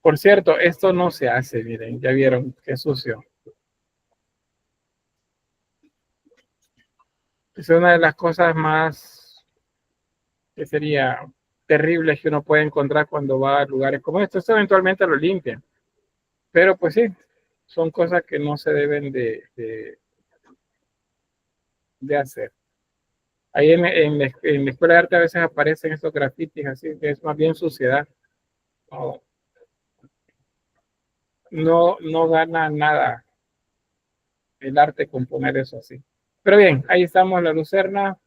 Por cierto, esto no se hace, miren, ya vieron qué sucio. Es una de las cosas más, que sería terribles que uno puede encontrar cuando va a lugares como estos. Esto eventualmente lo limpian. Pero pues sí, son cosas que no se deben de hacer. Ahí en la escuela de arte a veces aparecen estos grafitis así, que es más bien suciedad. No gana nada el arte con poner eso así. Pero bien, ahí estamos la lucerna.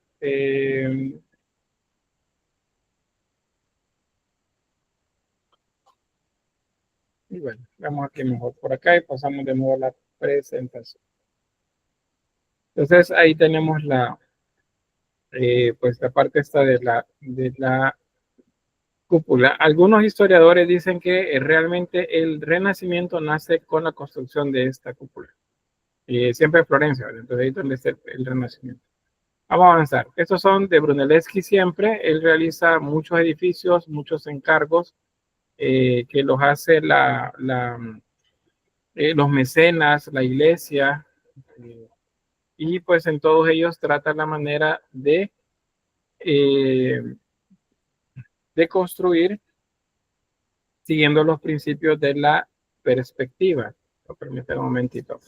Y bueno, vamos aquí mejor por acá y pasamos de nuevo a la presentación. Entonces ahí tenemos pues la parte esta de la cúpula. Algunos historiadores dicen que realmente el Renacimiento nace con la construcción de esta cúpula. Siempre en Florencia, ¿verdad? Entonces ahí es donde está el Renacimiento. Vamos a avanzar. Estos son de Brunelleschi siempre. Él realiza muchos edificios, muchos encargos que los hace los mecenas, la iglesia, y pues en todos ellos trata la manera de construir siguiendo los principios de la perspectiva. Permítame un momentito.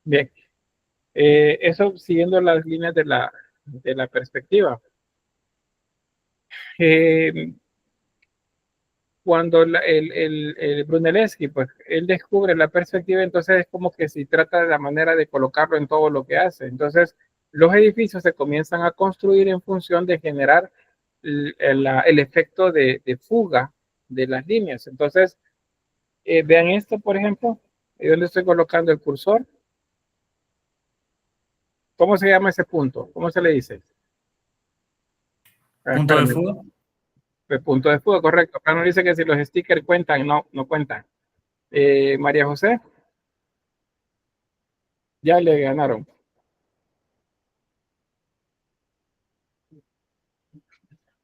Bien. Eso siguiendo las líneas de la perspectiva. Cuando el Brunelleschi, pues él descubre la perspectiva, entonces es como que si trata de la manera de colocarlo en todo lo que hace. Entonces, los edificios se comienzan a construir en función de generar el efecto de fuga de las líneas. Entonces, vean esto, por ejemplo, donde estoy colocando el cursor. ¿Cómo se llama ese punto? ¿Cómo se le dice? Punto de fuga. El punto de fuga, correcto. Acá nos dice que si los stickers cuentan, no cuentan. María José, ya le ganaron.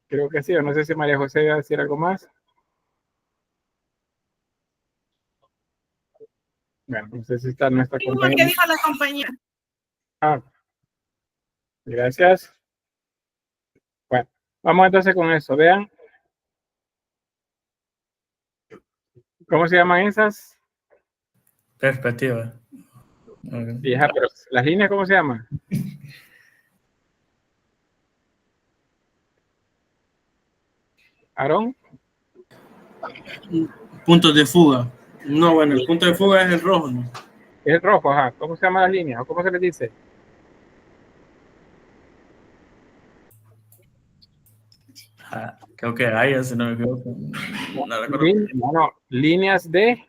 Creo que sí, o no sé si María José va a decir algo más. Bueno, no sé si está nuestra compañera. ¿Qué dijo la compañía? Ah, gracias. Bueno, vamos entonces con eso. Vean. ¿Cómo se llaman esas? Perspectiva. Vieja, pero las líneas, ¿cómo se llaman? ¿Aarón? Puntos de fuga. No, bueno, el punto de fuga es el rojo, ¿no? Es el rojo, ajá. ¿Cómo se llaman las líneas? ¿O cómo se les dice? Creo que hay, si no me equivoco. No recuerdo. No, líneas de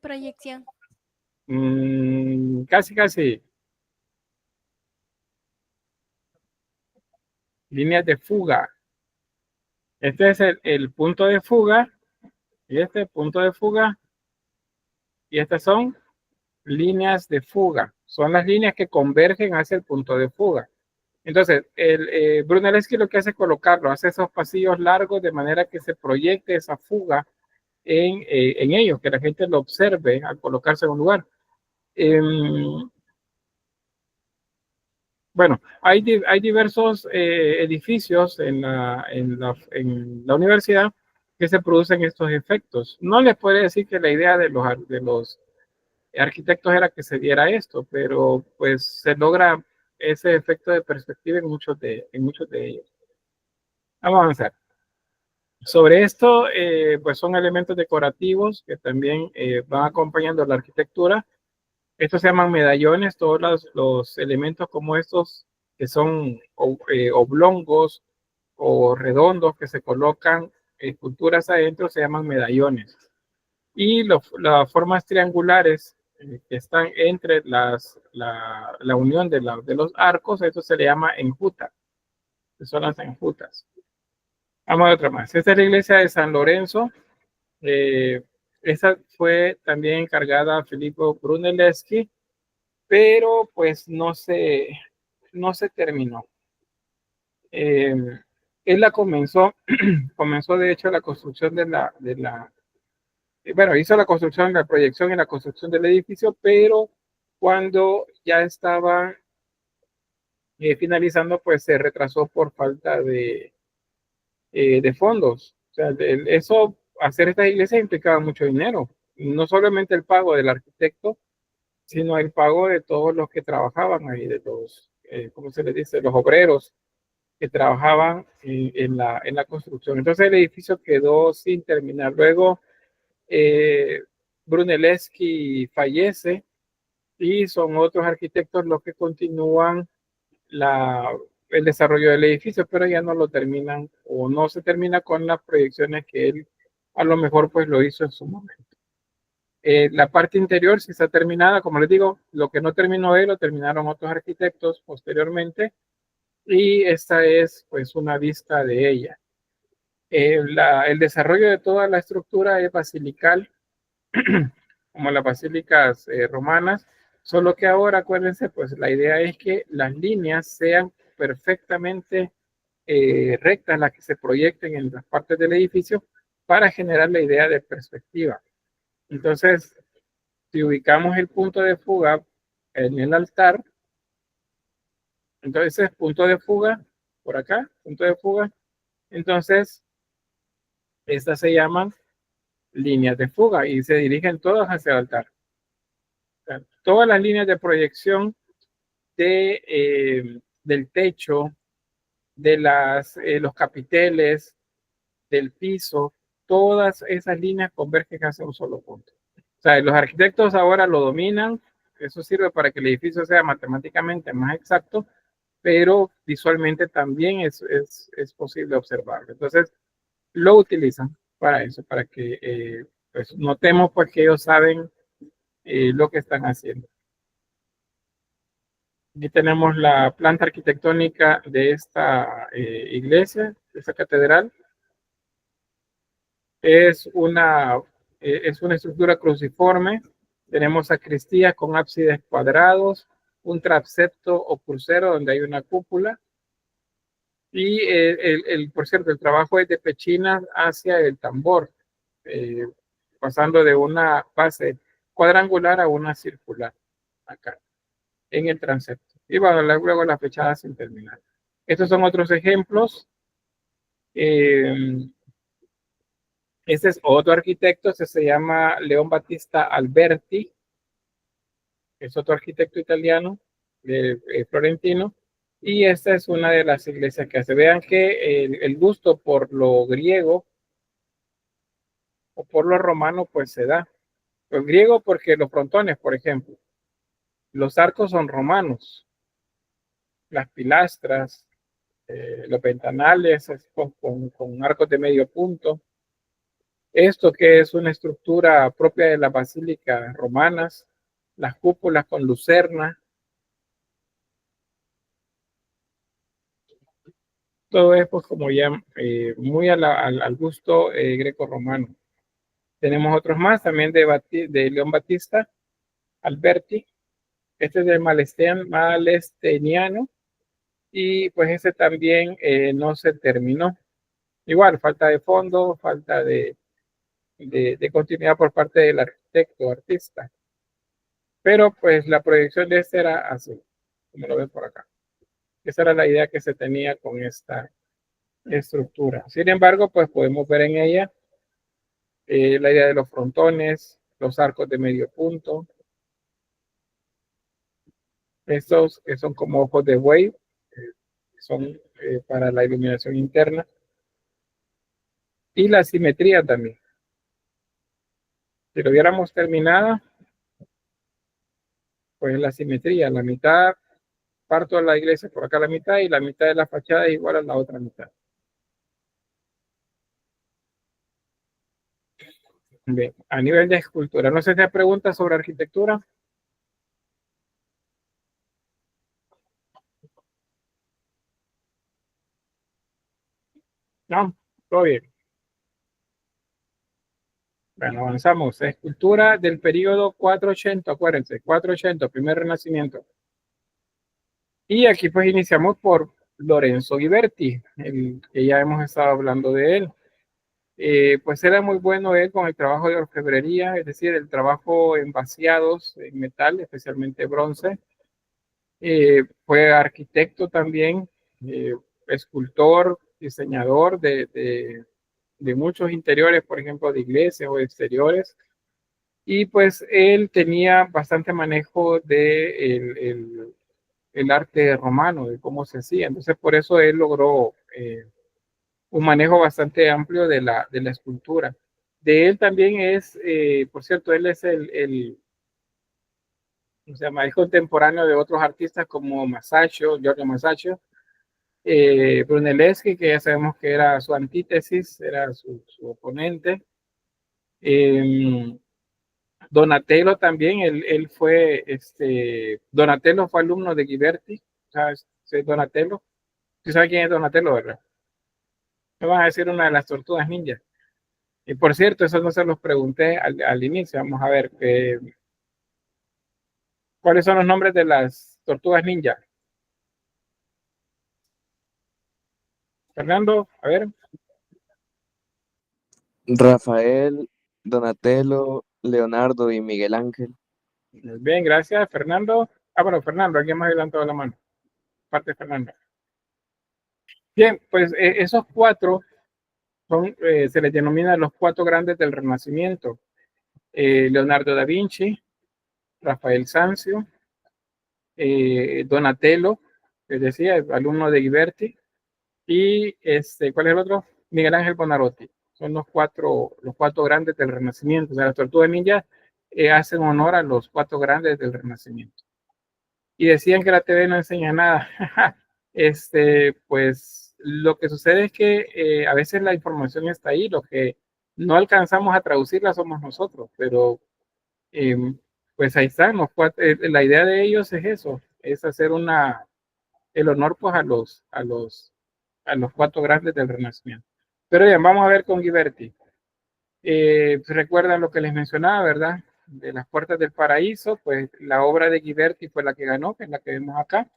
Proyección. casi. Líneas de fuga. Este es el punto de fuga. Y este punto de fuga. Y estas son líneas de fuga. Son las líneas que convergen hacia el punto de fuga. Entonces, Brunelleschi lo que hace es colocarlo, hace esos pasillos largos de manera que se proyecte esa fuga en ellos, que la gente lo observe al colocarse en un lugar. Bueno, hay diversos edificios en la universidad que se producen estos efectos. No les puede decir que la idea de los arquitectos era que se diera esto, pero pues se logra ese efecto de perspectiva en muchos de ellos. Vamos a avanzar. Sobre esto, pues son elementos decorativos que también van acompañando la arquitectura. Estos se llaman medallones, todos los elementos como estos que son oblongos o redondos que se colocan esculturas adentro se llaman medallones. Y las formas triangulares que están entre la unión de los arcos, eso se le llama enjuta, que son las enjutas. Vamos a otra más. Esta es la iglesia de San Lorenzo. Esa fue también encargada a Filippo Brunelleschi, pero pues no se terminó. Él la comenzó de hecho la construcción bueno, hizo la construcción, la proyección y la construcción del edificio, pero cuando ya estaba finalizando, pues se retrasó por falta de fondos. O sea, hacer estas iglesias implicaba mucho dinero, no solamente el pago del arquitecto, sino el pago de todos los que trabajaban ahí, de los, ¿cómo se les dice? Los obreros que trabajaban en la construcción. Entonces el edificio quedó sin terminar. Luego Brunelleschi fallece y son otros arquitectos los que continúan el desarrollo del edificio, pero ya no lo terminan o no se termina con las proyecciones que él a lo mejor pues lo hizo en su momento. La parte interior sí está terminada, como les digo, lo que no terminó él lo terminaron otros arquitectos posteriormente y esta es pues una vista de ella. El desarrollo de toda la estructura es basilical, como las basílicas romanas, solo que ahora acuérdense, pues la idea es que las líneas sean perfectamente rectas, las que se proyecten en las partes del edificio para generar la idea de perspectiva. Entonces, si ubicamos el punto de fuga en el altar, entonces punto de fuga, por acá, punto de fuga, entonces estas se llaman líneas de fuga y se dirigen todas hacia el altar. Todas las líneas de proyección del techo, de los capiteles, del piso, todas esas líneas convergen hacia un solo punto. O sea, los arquitectos ahora lo dominan, eso sirve para que el edificio sea matemáticamente más exacto, pero visualmente también es posible observarlo. Entonces, lo utilizan para eso, para que pues, notemos pues, que ellos saben lo que están haciendo. Aquí tenemos la planta arquitectónica de esta iglesia, de esta catedral. Es una estructura cruciforme. Tenemos sacristías con ábsides cuadrados, un transepto o crucero donde hay una cúpula. Y por cierto, el trabajo es de pechinas hacia el tambor, pasando de una base cuadrangular a una circular, acá, en el transepto. Y bueno, luego la fachada sin terminar. Estos son otros ejemplos. Este es otro arquitecto, se llama León Battista Alberti. Es otro arquitecto italiano, florentino. Y esta es una de las iglesias que hace. Vean que el gusto por lo griego o por lo romano pues se da. Lo griego porque los frontones, por ejemplo, los arcos son romanos. Las pilastras, los ventanales con arcos de medio punto. Esto que es una estructura propia de las basílicas romanas, las cúpulas con lucerna. Todo es pues como ya muy al gusto greco-romano. Tenemos otros más también de León Battista Alberti. Este es del Malesteniano. Y pues ese también no se terminó. Igual, falta de fondo, falta de continuidad por parte del arquitecto, artista. Pero pues la proyección de este era así, como lo ven por acá. Esa era la idea que se tenía con esta estructura. Sin embargo, pues podemos ver en ella la idea de los frontones, los arcos de medio punto. Estos que son como ojos de buey, son para la iluminación interna. Y la simetría también. Si lo hubiéramos terminada, pues la simetría, la mitad, parto de la iglesia por acá la mitad y la mitad de la fachada es igual a la otra mitad. Bien, a nivel de escultura, no sé si te preguntas sobre arquitectura. No, todo bien. Bueno, avanzamos. Escultura del periodo 480, acuérdense, 480, primer renacimiento. Y aquí pues iniciamos por Lorenzo Ghiberti, el que ya hemos estado hablando de él. Pues era muy bueno él con el trabajo de orfebrería, es decir, el trabajo en vaciados, en metal, especialmente bronce. Fue arquitecto también, escultor, diseñador de muchos interiores, por ejemplo, de iglesias o exteriores. Y pues él tenía bastante manejo de el arte romano, de cómo se hacía. Entonces, por eso él logró un manejo bastante amplio de la escultura. De él también es, por cierto, él es o sea, es contemporáneo de otros artistas como Masaccio, Giorgio Masaccio, Brunelleschi, que ya sabemos que era su antítesis, era su oponente. Donatello también, él fue, Donatello fue alumno de Ghiberti, ¿sabes? Sí, Donatello. ¿Tú sabes quién es Donatello, verdad? Me vas a decir una de las tortugas ninja. Y por cierto, eso no se los pregunté al inicio. Vamos a ver cuáles son los nombres de las tortugas ninja. Fernando, a ver. Rafael, Donatello, Leonardo y Miguel Ángel. Bien, gracias, Fernando. Bueno, Fernando, alguien más ha levantado la mano. Parte de Fernando. Bien, pues esos cuatro se les denomina los cuatro grandes del Renacimiento. Leonardo da Vinci, Rafael Sanzio, Donatello, les decía, alumno de Ghiberti, y ¿cuál es el otro? Miguel Ángel Bonarotti. Son los cuatro grandes del Renacimiento. O sea, las Tortugas Ninja hacen honor a los 4 grandes del Renacimiento. Y decían que la TV no enseña nada. Pues lo que sucede es que a veces la información está ahí, lo que no alcanzamos a traducirla somos nosotros, pero pues ahí están los 4. La idea de ellos es eso, es hacer el honor pues a los 4 grandes del Renacimiento. Pero bien, vamos a ver con Ghiberti. Recuerdan lo que les mencionaba, ¿verdad? De las puertas del paraíso, pues la obra de Ghiberti fue la que ganó, que es la que vemos acá.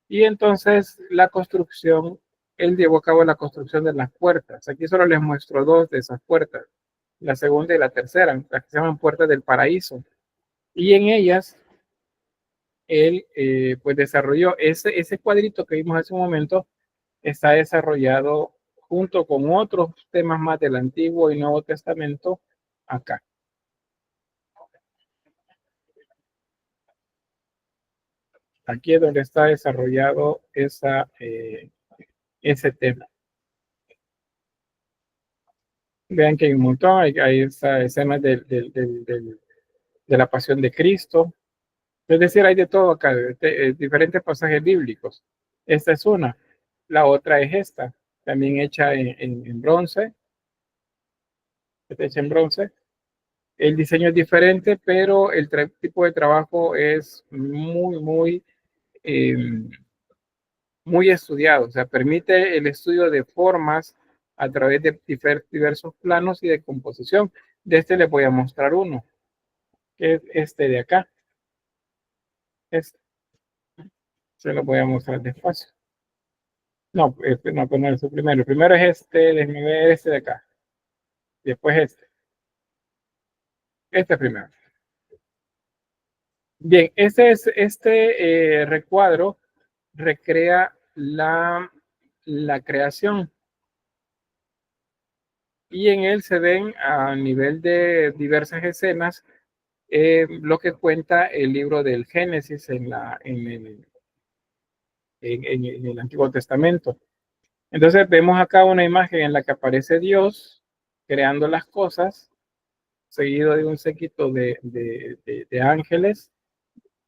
Y entonces la construcción, él llevó a cabo la construcción de las puertas. Aquí solo les muestro 2 de esas puertas, la segunda y la tercera, las que se llaman puertas del paraíso. Y en ellas, él pues desarrolló ese cuadrito que vimos hace un momento, está desarrollado junto con otros temas más del Antiguo y Nuevo Testamento acá. Aquí es donde está desarrollado ese tema. Vean que hay un montón, hay esa escena de la pasión de Cristo. Es decir, hay de todo acá, diferentes pasajes bíblicos. Esta es una. La otra es esta, también hecha en bronce. Está hecha en bronce. El diseño es diferente, pero el tipo de trabajo es muy estudiado. O sea, permite el estudio de formas a través de diversos planos y de composición. De este les voy a mostrar uno, que es este de acá. Se lo voy a mostrar despacio. No, no, pues no es el primero. El primero es déjenme ver este de acá. Después este. Este primero. Bien, este recuadro recrea la creación. Y en él se ven a nivel de diversas escenas lo que cuenta el libro del Génesis en el Antiguo Testamento. Entonces vemos acá una imagen en la que aparece Dios creando las cosas, seguido de un séquito de ángeles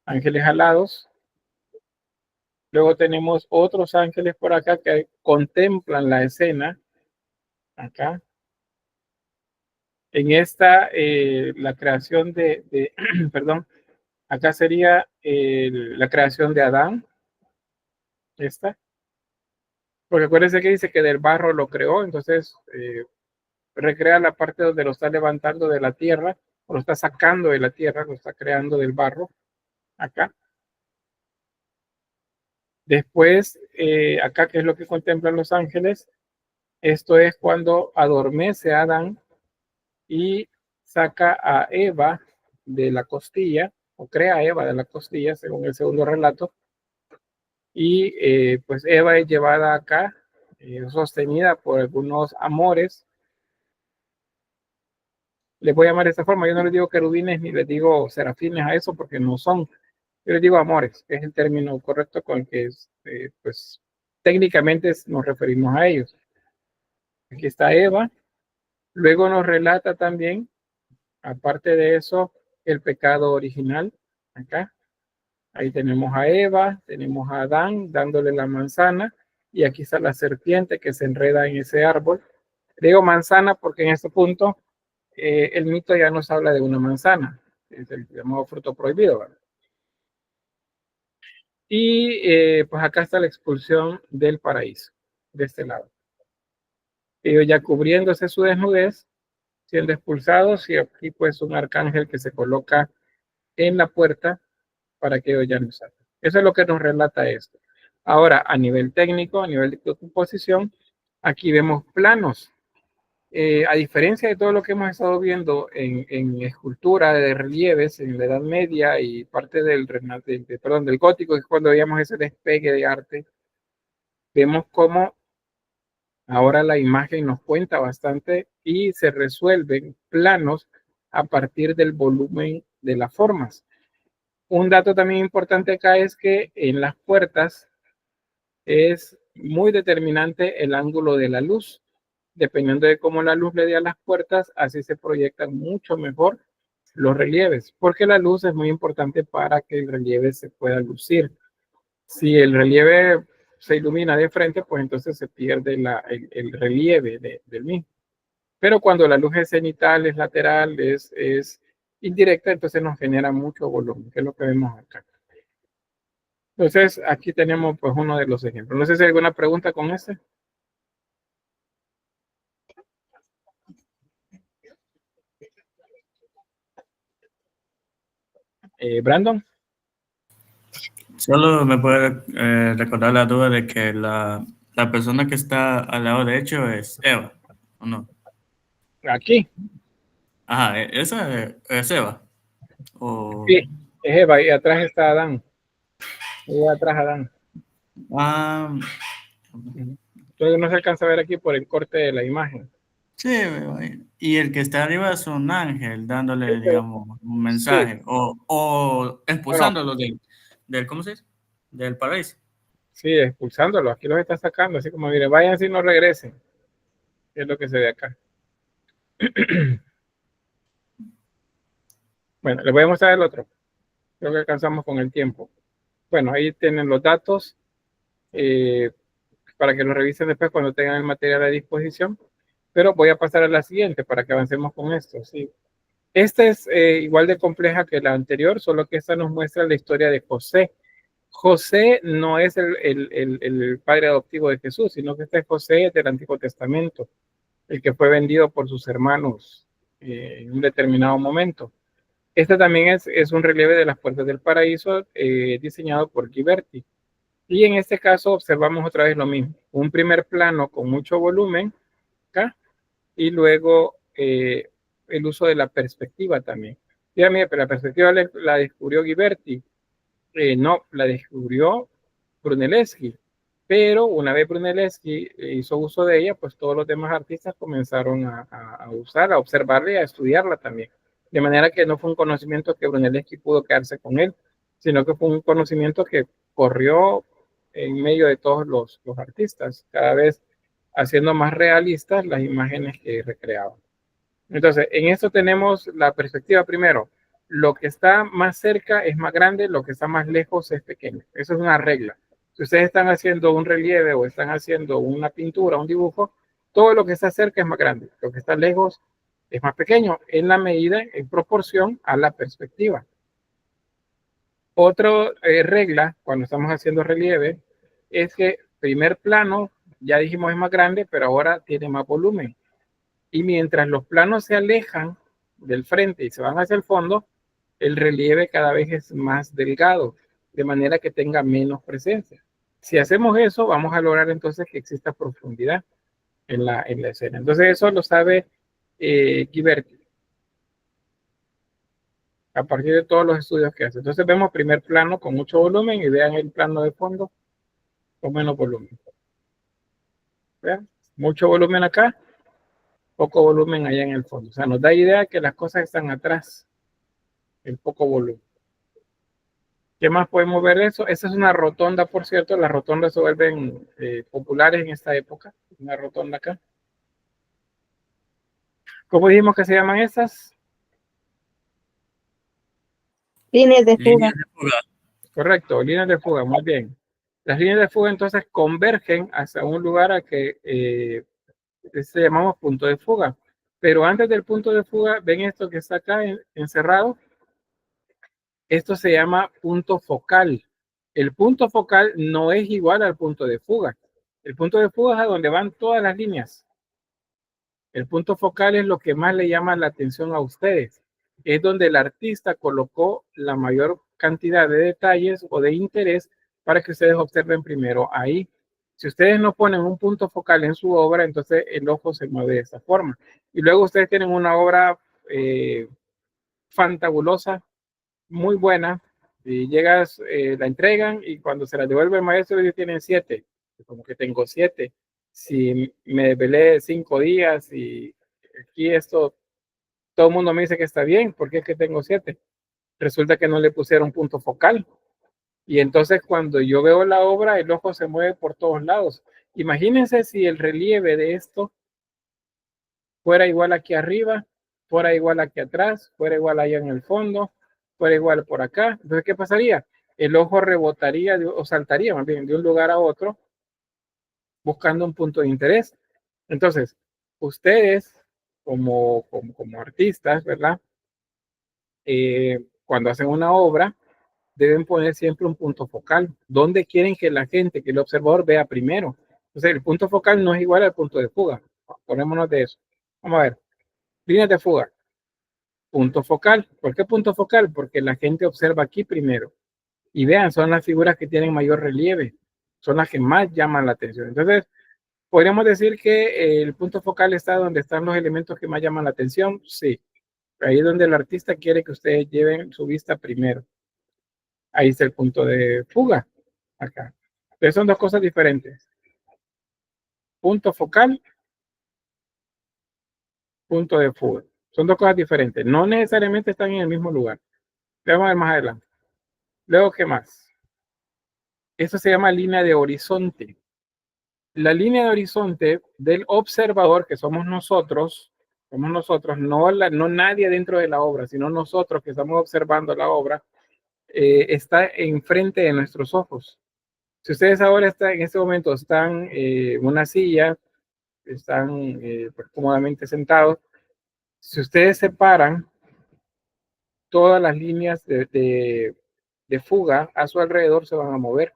alados. Luego tenemos otros ángeles por acá que contemplan la escena. Acá. En esta, la creación perdón, acá sería la creación de Adán. Esta. Porque acuérdense que dice que del barro lo creó, entonces recrea la parte donde lo está levantando de la tierra, o lo está sacando de la tierra, lo está creando del barro, acá. Después, acá, ¿qué es lo que contemplan los ángeles? Esto es cuando adormece a Adán y saca a Eva de la costilla, o crea a Eva de la costilla, según el segundo relato. Y pues Eva es llevada acá, sostenida por algunos amores. Les voy a llamar de esta forma. Yo no les digo querubines ni les digo serafines a eso porque no son. Yo les digo amores, que es el término correcto con el que pues técnicamente nos referimos a ellos. Aquí está Eva. Luego nos relata también, aparte de eso, el pecado original. Acá. Ahí tenemos a Eva, tenemos a Adán dándole la manzana. Y aquí está la serpiente que se enreda en ese árbol. Digo manzana porque en este punto el mito ya nos habla de una manzana. Es el llamado fruto prohibido, ¿verdad? Y pues acá está la expulsión del paraíso, de este lado. Ellos ya cubriéndose su desnudez, siendo expulsados, y aquí pues un arcángel que se coloca en la puerta para que ellos ya no salgan. Eso es lo que nos relata esto. Ahora, a nivel técnico, a nivel de composición, aquí vemos planos. A diferencia de todo lo que hemos estado viendo en escultura de relieves en la Edad Media y parte del gótico, que es cuando veíamos ese despegue de arte, vemos cómo ahora la imagen nos cuenta bastante y se resuelven planos a partir del volumen de las formas. Un dato también importante acá es que en las puertas es muy determinante el ángulo de la luz. Dependiendo de cómo la luz le dé a las puertas, así se proyectan mucho mejor los relieves, porque la luz es muy importante para que el relieve se pueda lucir. Si el relieve se ilumina de frente, pues entonces se pierde el relieve del mismo. Pero cuando la luz es cenital, es lateral, es indirecta, entonces nos genera mucho volumen, que es lo que vemos acá. Entonces, aquí tenemos pues uno de los ejemplos. No sé si hay alguna pregunta con este. Brandon. Solo me puede recordar la duda de que la persona que está al lado derecho es Eva, ¿o no? Aquí. Ajá, esa es Eva. O... Sí, es Eva y atrás está Adán. Y atrás Adán. Ah, Entonces no se alcanza a ver aquí por el corte de la imagen. sí, y el que está arriba es un ángel dándole, Sí, digamos, un mensaje o expulsándolo del, ¿cómo se dice? Del paraíso. Sí, expulsándolo. Aquí los está sacando. Así como, mire, vayan si no regresen. Es lo que se ve acá. Bueno, les voy a mostrar el otro. Creo que alcanzamos con el tiempo. Bueno, ahí tienen los datos para que lo revisen después cuando tengan el material a disposición. Pero voy a pasar a la siguiente para que avancemos con esto. ¿Sí? Esta es igual de compleja que la anterior, solo que esta nos muestra la historia de José. José no es el padre adoptivo de Jesús, sino que este José es del Antiguo Testamento, el que fue vendido por sus hermanos en un determinado momento. Este también es un relieve de las puertas del paraíso diseñado por Ghiberti. Y en este caso observamos otra vez lo mismo, un primer plano con mucho volumen acá y luego el uso de la perspectiva también. Dígame, pero la perspectiva la descubrió Ghiberti. No, la descubrió Brunelleschi, pero una vez Brunelleschi hizo uso de ella, pues todos los demás artistas comenzaron a usarla, a observarla y a estudiarla también. De manera que no fue un conocimiento que Brunelleschi pudo quedarse con él, sino que fue un conocimiento que corrió en medio de todos los artistas, cada vez haciendo más realistas las imágenes que recreaban. Entonces, en esto tenemos la perspectiva primero. Lo que está más cerca es más grande, lo que está más lejos es pequeño. Eso es una regla. Si ustedes están haciendo un relieve o están haciendo una pintura, un dibujo, todo lo que está cerca es más grande. Lo que está lejos es más pequeño en la medida, en proporción a la perspectiva. Otra regla cuando estamos haciendo relieve es que primer plano, ya dijimos es más grande, pero ahora tiene más volumen. Y mientras los planos se alejan del frente y se van hacia el fondo, el relieve cada vez es más delgado, de manera que tenga menos presencia. Si hacemos eso, vamos a lograr entonces que exista profundidad en la escena. Entonces eso lo sabe Ghiberti a partir de todos los estudios que hace. Entonces vemos primer plano con mucho volumen y vean el plano de fondo con menos volumen. ¿Vean? Mucho volumen acá, poco volumen allá en el fondo. O sea, nos da idea que las cosas están atrás, el poco volumen. ¿Qué más podemos ver de eso? Esa es una rotonda, por cierto. Las rotondas se vuelven populares en esta época. Una rotonda acá. ¿Cómo dijimos que se llaman esas? Líneas de fuga. Líneas de fuga. Correcto, líneas de fuga, muy bien. Las líneas de fuga entonces convergen hacia un lugar a que se llamamos punto de fuga. Pero antes del punto de fuga, ven esto que está acá encerrado. Esto se llama punto focal. El punto focal no es igual al punto de fuga. El punto de fuga es a donde van todas las líneas. El punto focal es lo que más le llama la atención a ustedes. Es donde el artista colocó la mayor cantidad de detalles o de interés para que ustedes observen primero ahí. Si ustedes no ponen un punto focal en su obra, entonces el ojo se mueve de esa forma. Y luego ustedes tienen una obra fantabulosa, muy buena, y llegas, la entregan y cuando se la devuelve el maestro ellos tienen 7, como que tengo 7. Si me desvelé 5 días y aquí esto, todo el mundo me dice que está bien, ¿por qué es que tengo 7? resulta que no le pusieron punto focal. Y entonces cuando yo veo la obra, el ojo se mueve por todos lados. Imagínense si el relieve de esto fuera igual aquí arriba, fuera igual aquí atrás, fuera igual allá en el fondo, fuera igual por acá. Entonces, ¿qué pasaría? El ojo rebotaría o saltaría más bien de un lugar a otro buscando un punto de interés. Entonces, ustedes como artistas, ¿verdad? Cuando hacen una obra, deben poner siempre un punto focal. ¿Dónde quieren que la gente, que el observador vea primero? Entonces, el punto focal no es igual al punto de fuga. Ponémonos de eso. Vamos a ver. Líneas de fuga. Punto focal. ¿Por qué punto focal? Porque la gente observa aquí primero. Y vean, son las figuras que tienen mayor relieve. Son las que más llaman la atención. Entonces, podríamos decir que el punto focal está donde están los elementos que más llaman la atención. Sí. Ahí es donde el artista quiere que ustedes lleven su vista primero. Ahí está el punto de fuga. Acá. Pero son dos cosas diferentes. Punto focal, punto de fuga. Son dos cosas diferentes. No necesariamente están en el mismo lugar. Vamos a ver más adelante. Luego, ¿qué más? Eso se llama línea de horizonte. La línea de horizonte del observador, que somos nosotros, no nadie dentro de la obra, sino nosotros que estamos observando la obra, está enfrente de nuestros ojos. Si ustedes ahora están, en este momento están en una silla, están pues, cómodamente sentados, si ustedes separan todas las líneas de fuga a su alrededor, se van a mover.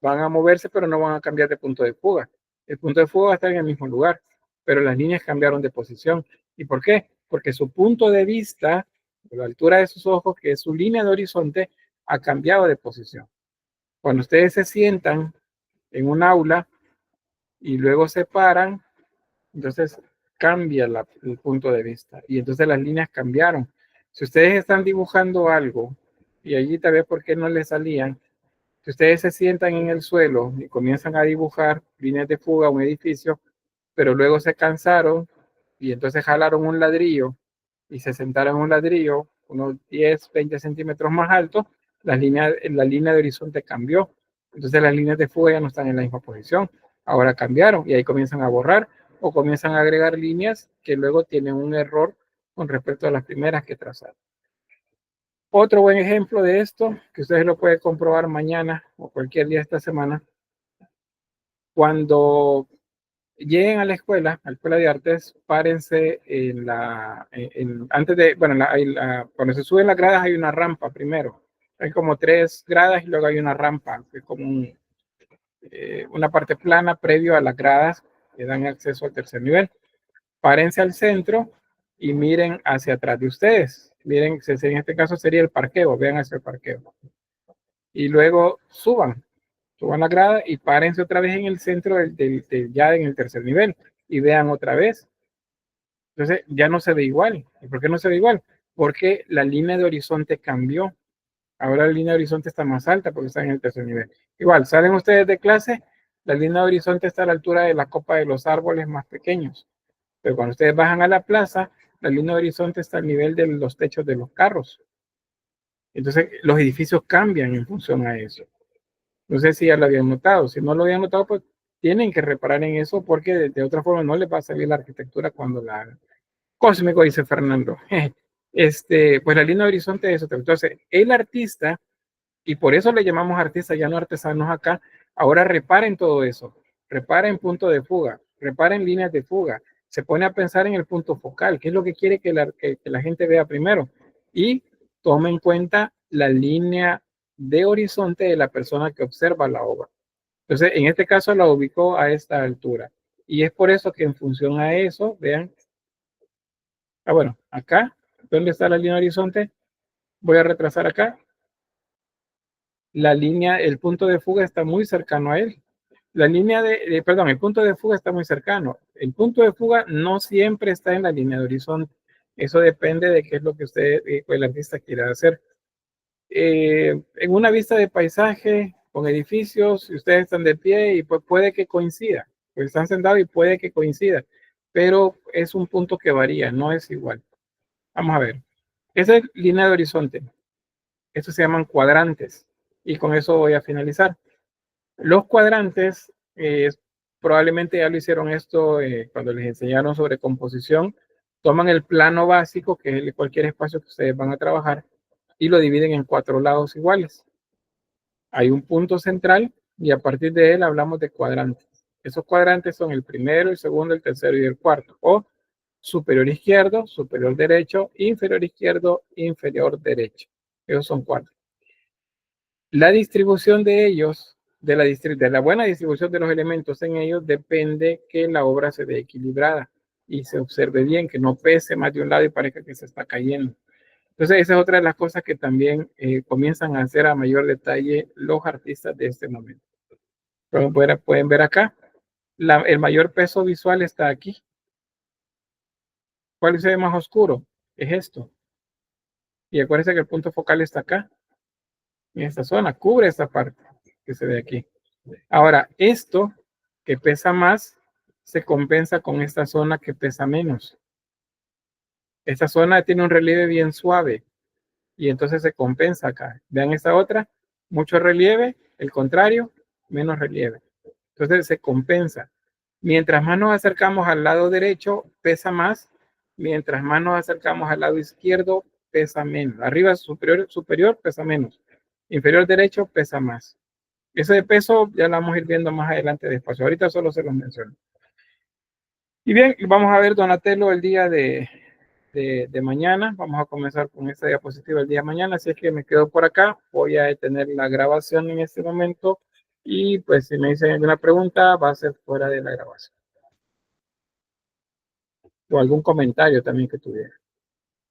Van a moverse, pero no van a cambiar de punto de fuga. El punto de fuga va a estar en el mismo lugar, pero las líneas cambiaron de posición. ¿Y por qué? Porque su punto de vista, la altura de sus ojos, que es su línea de horizonte, ha cambiado de posición. Cuando ustedes se sientan en un aula y luego se paran, entonces cambia el punto de vista y entonces las líneas cambiaron. Si ustedes están dibujando algo y allí tal vez por qué no les salían, si ustedes se sientan en el suelo y comienzan a dibujar líneas de fuga a un edificio, pero luego se cansaron y entonces jalaron un ladrillo y se sentaron en un ladrillo unos 10, 20 centímetros más alto, la línea de horizonte cambió. Entonces las líneas de fuga ya no están en la misma posición. Ahora cambiaron y ahí comienzan a borrar o comienzan a agregar líneas que luego tienen un error con respecto a las primeras que trazaron. Otro buen ejemplo de esto, que ustedes lo pueden comprobar mañana o cualquier día de esta semana, cuando lleguen a la escuela de artes, párense cuando se suben las gradas hay una rampa primero. Hay como 3 gradas y luego hay una rampa, que es como una parte plana previo a las gradas que dan acceso al tercer nivel. Párense al centro y miren hacia atrás de ustedes. Miren, en este caso sería el parqueo, vean hacia el parqueo. Y luego suban la grada y párense otra vez en el centro ya en el tercer nivel y vean otra vez. Entonces ya no se ve igual. ¿Y por qué no se ve igual? Porque la línea de horizonte cambió. Ahora la línea de horizonte está más alta porque está en el tercer nivel. Igual, salen ustedes de clase, la línea de horizonte está a la altura de la copa de los árboles más pequeños. Pero cuando ustedes bajan a la plaza, la línea de horizonte está al nivel de los techos de los carros. Entonces, los edificios cambian en función a eso. No sé si ya lo habían notado. Si no lo habían notado, pues tienen que reparar en eso porque de otra forma no les va a salir la arquitectura cuando la hagan. Cósmico, dice Fernando. Pues la línea de horizonte es otra. Entonces, el artista, y por eso le llamamos artistas, ya no artesanos acá, ahora reparen todo eso. Reparen punto de fuga, reparen líneas de fuga. Se pone a pensar en el punto focal, qué es lo que quiere que la gente vea primero. Y tome en cuenta la línea de horizonte de la persona que observa la obra. Entonces, en este caso la ubicó a esta altura. Y es por eso que en función a eso, vean. Bueno, acá, ¿dónde está la línea de horizonte? Voy a retrasar acá. La línea, el punto de fuga está muy cercano a él. El punto de fuga está muy cercano. El punto de fuga no siempre está en la línea de horizonte. Eso depende de qué es lo que el artista quiera hacer. En una vista de paisaje con edificios, si ustedes están de pie y pues puede que coincida. Pues están sentados y puede que coincida. Pero es un punto que varía, no es igual. Vamos a ver. Esa es línea de horizonte. Estos se llaman cuadrantes. Y con eso voy a finalizar. Los cuadrantes, probablemente ya lo hicieron esto cuando les enseñaron sobre composición. Toman el plano básico, que es cualquier espacio que ustedes van a trabajar, y lo dividen en 4 lados iguales. Hay un punto central y a partir de él hablamos de cuadrantes. Esos cuadrantes son el primero, el segundo, el tercero y el cuarto. O superior izquierdo, superior derecho, inferior izquierdo, inferior derecho. Esos son 4. La distribución de ellos, de la buena distribución de los elementos en ellos, depende que la obra se vea equilibrada y se observe bien, que no pese más de un lado y parezca que se está cayendo. Entonces, esa es otra de las cosas que también comienzan a hacer a mayor detalle los artistas de este momento. Pero pueden ver acá, el mayor peso visual está aquí. ¿Cuál se ve más oscuro? Es esto. Y acuérdense que el punto focal está acá, en esta zona, cubre esta parte que se ve aquí. Ahora, esto que pesa más se compensa con esta zona que pesa menos. Esta zona tiene un relieve bien suave y entonces se compensa acá. Vean esta otra, mucho relieve, el contrario, menos relieve. Entonces se compensa. Mientras más nos acercamos al lado derecho, pesa más. Mientras más nos acercamos al lado izquierdo, pesa menos. Arriba superior pesa menos. Inferior derecho pesa más. Eso de peso ya lo vamos a ir viendo más adelante despacio. Ahorita solo se los menciono. Y bien, vamos a ver Donatello el día de mañana. Vamos a comenzar con esta diapositiva el día de mañana. Así es que me quedo por acá. Voy a detener la grabación en este momento. Y pues si me dicen alguna pregunta, va a ser fuera de la grabación. O algún comentario también que tuviera.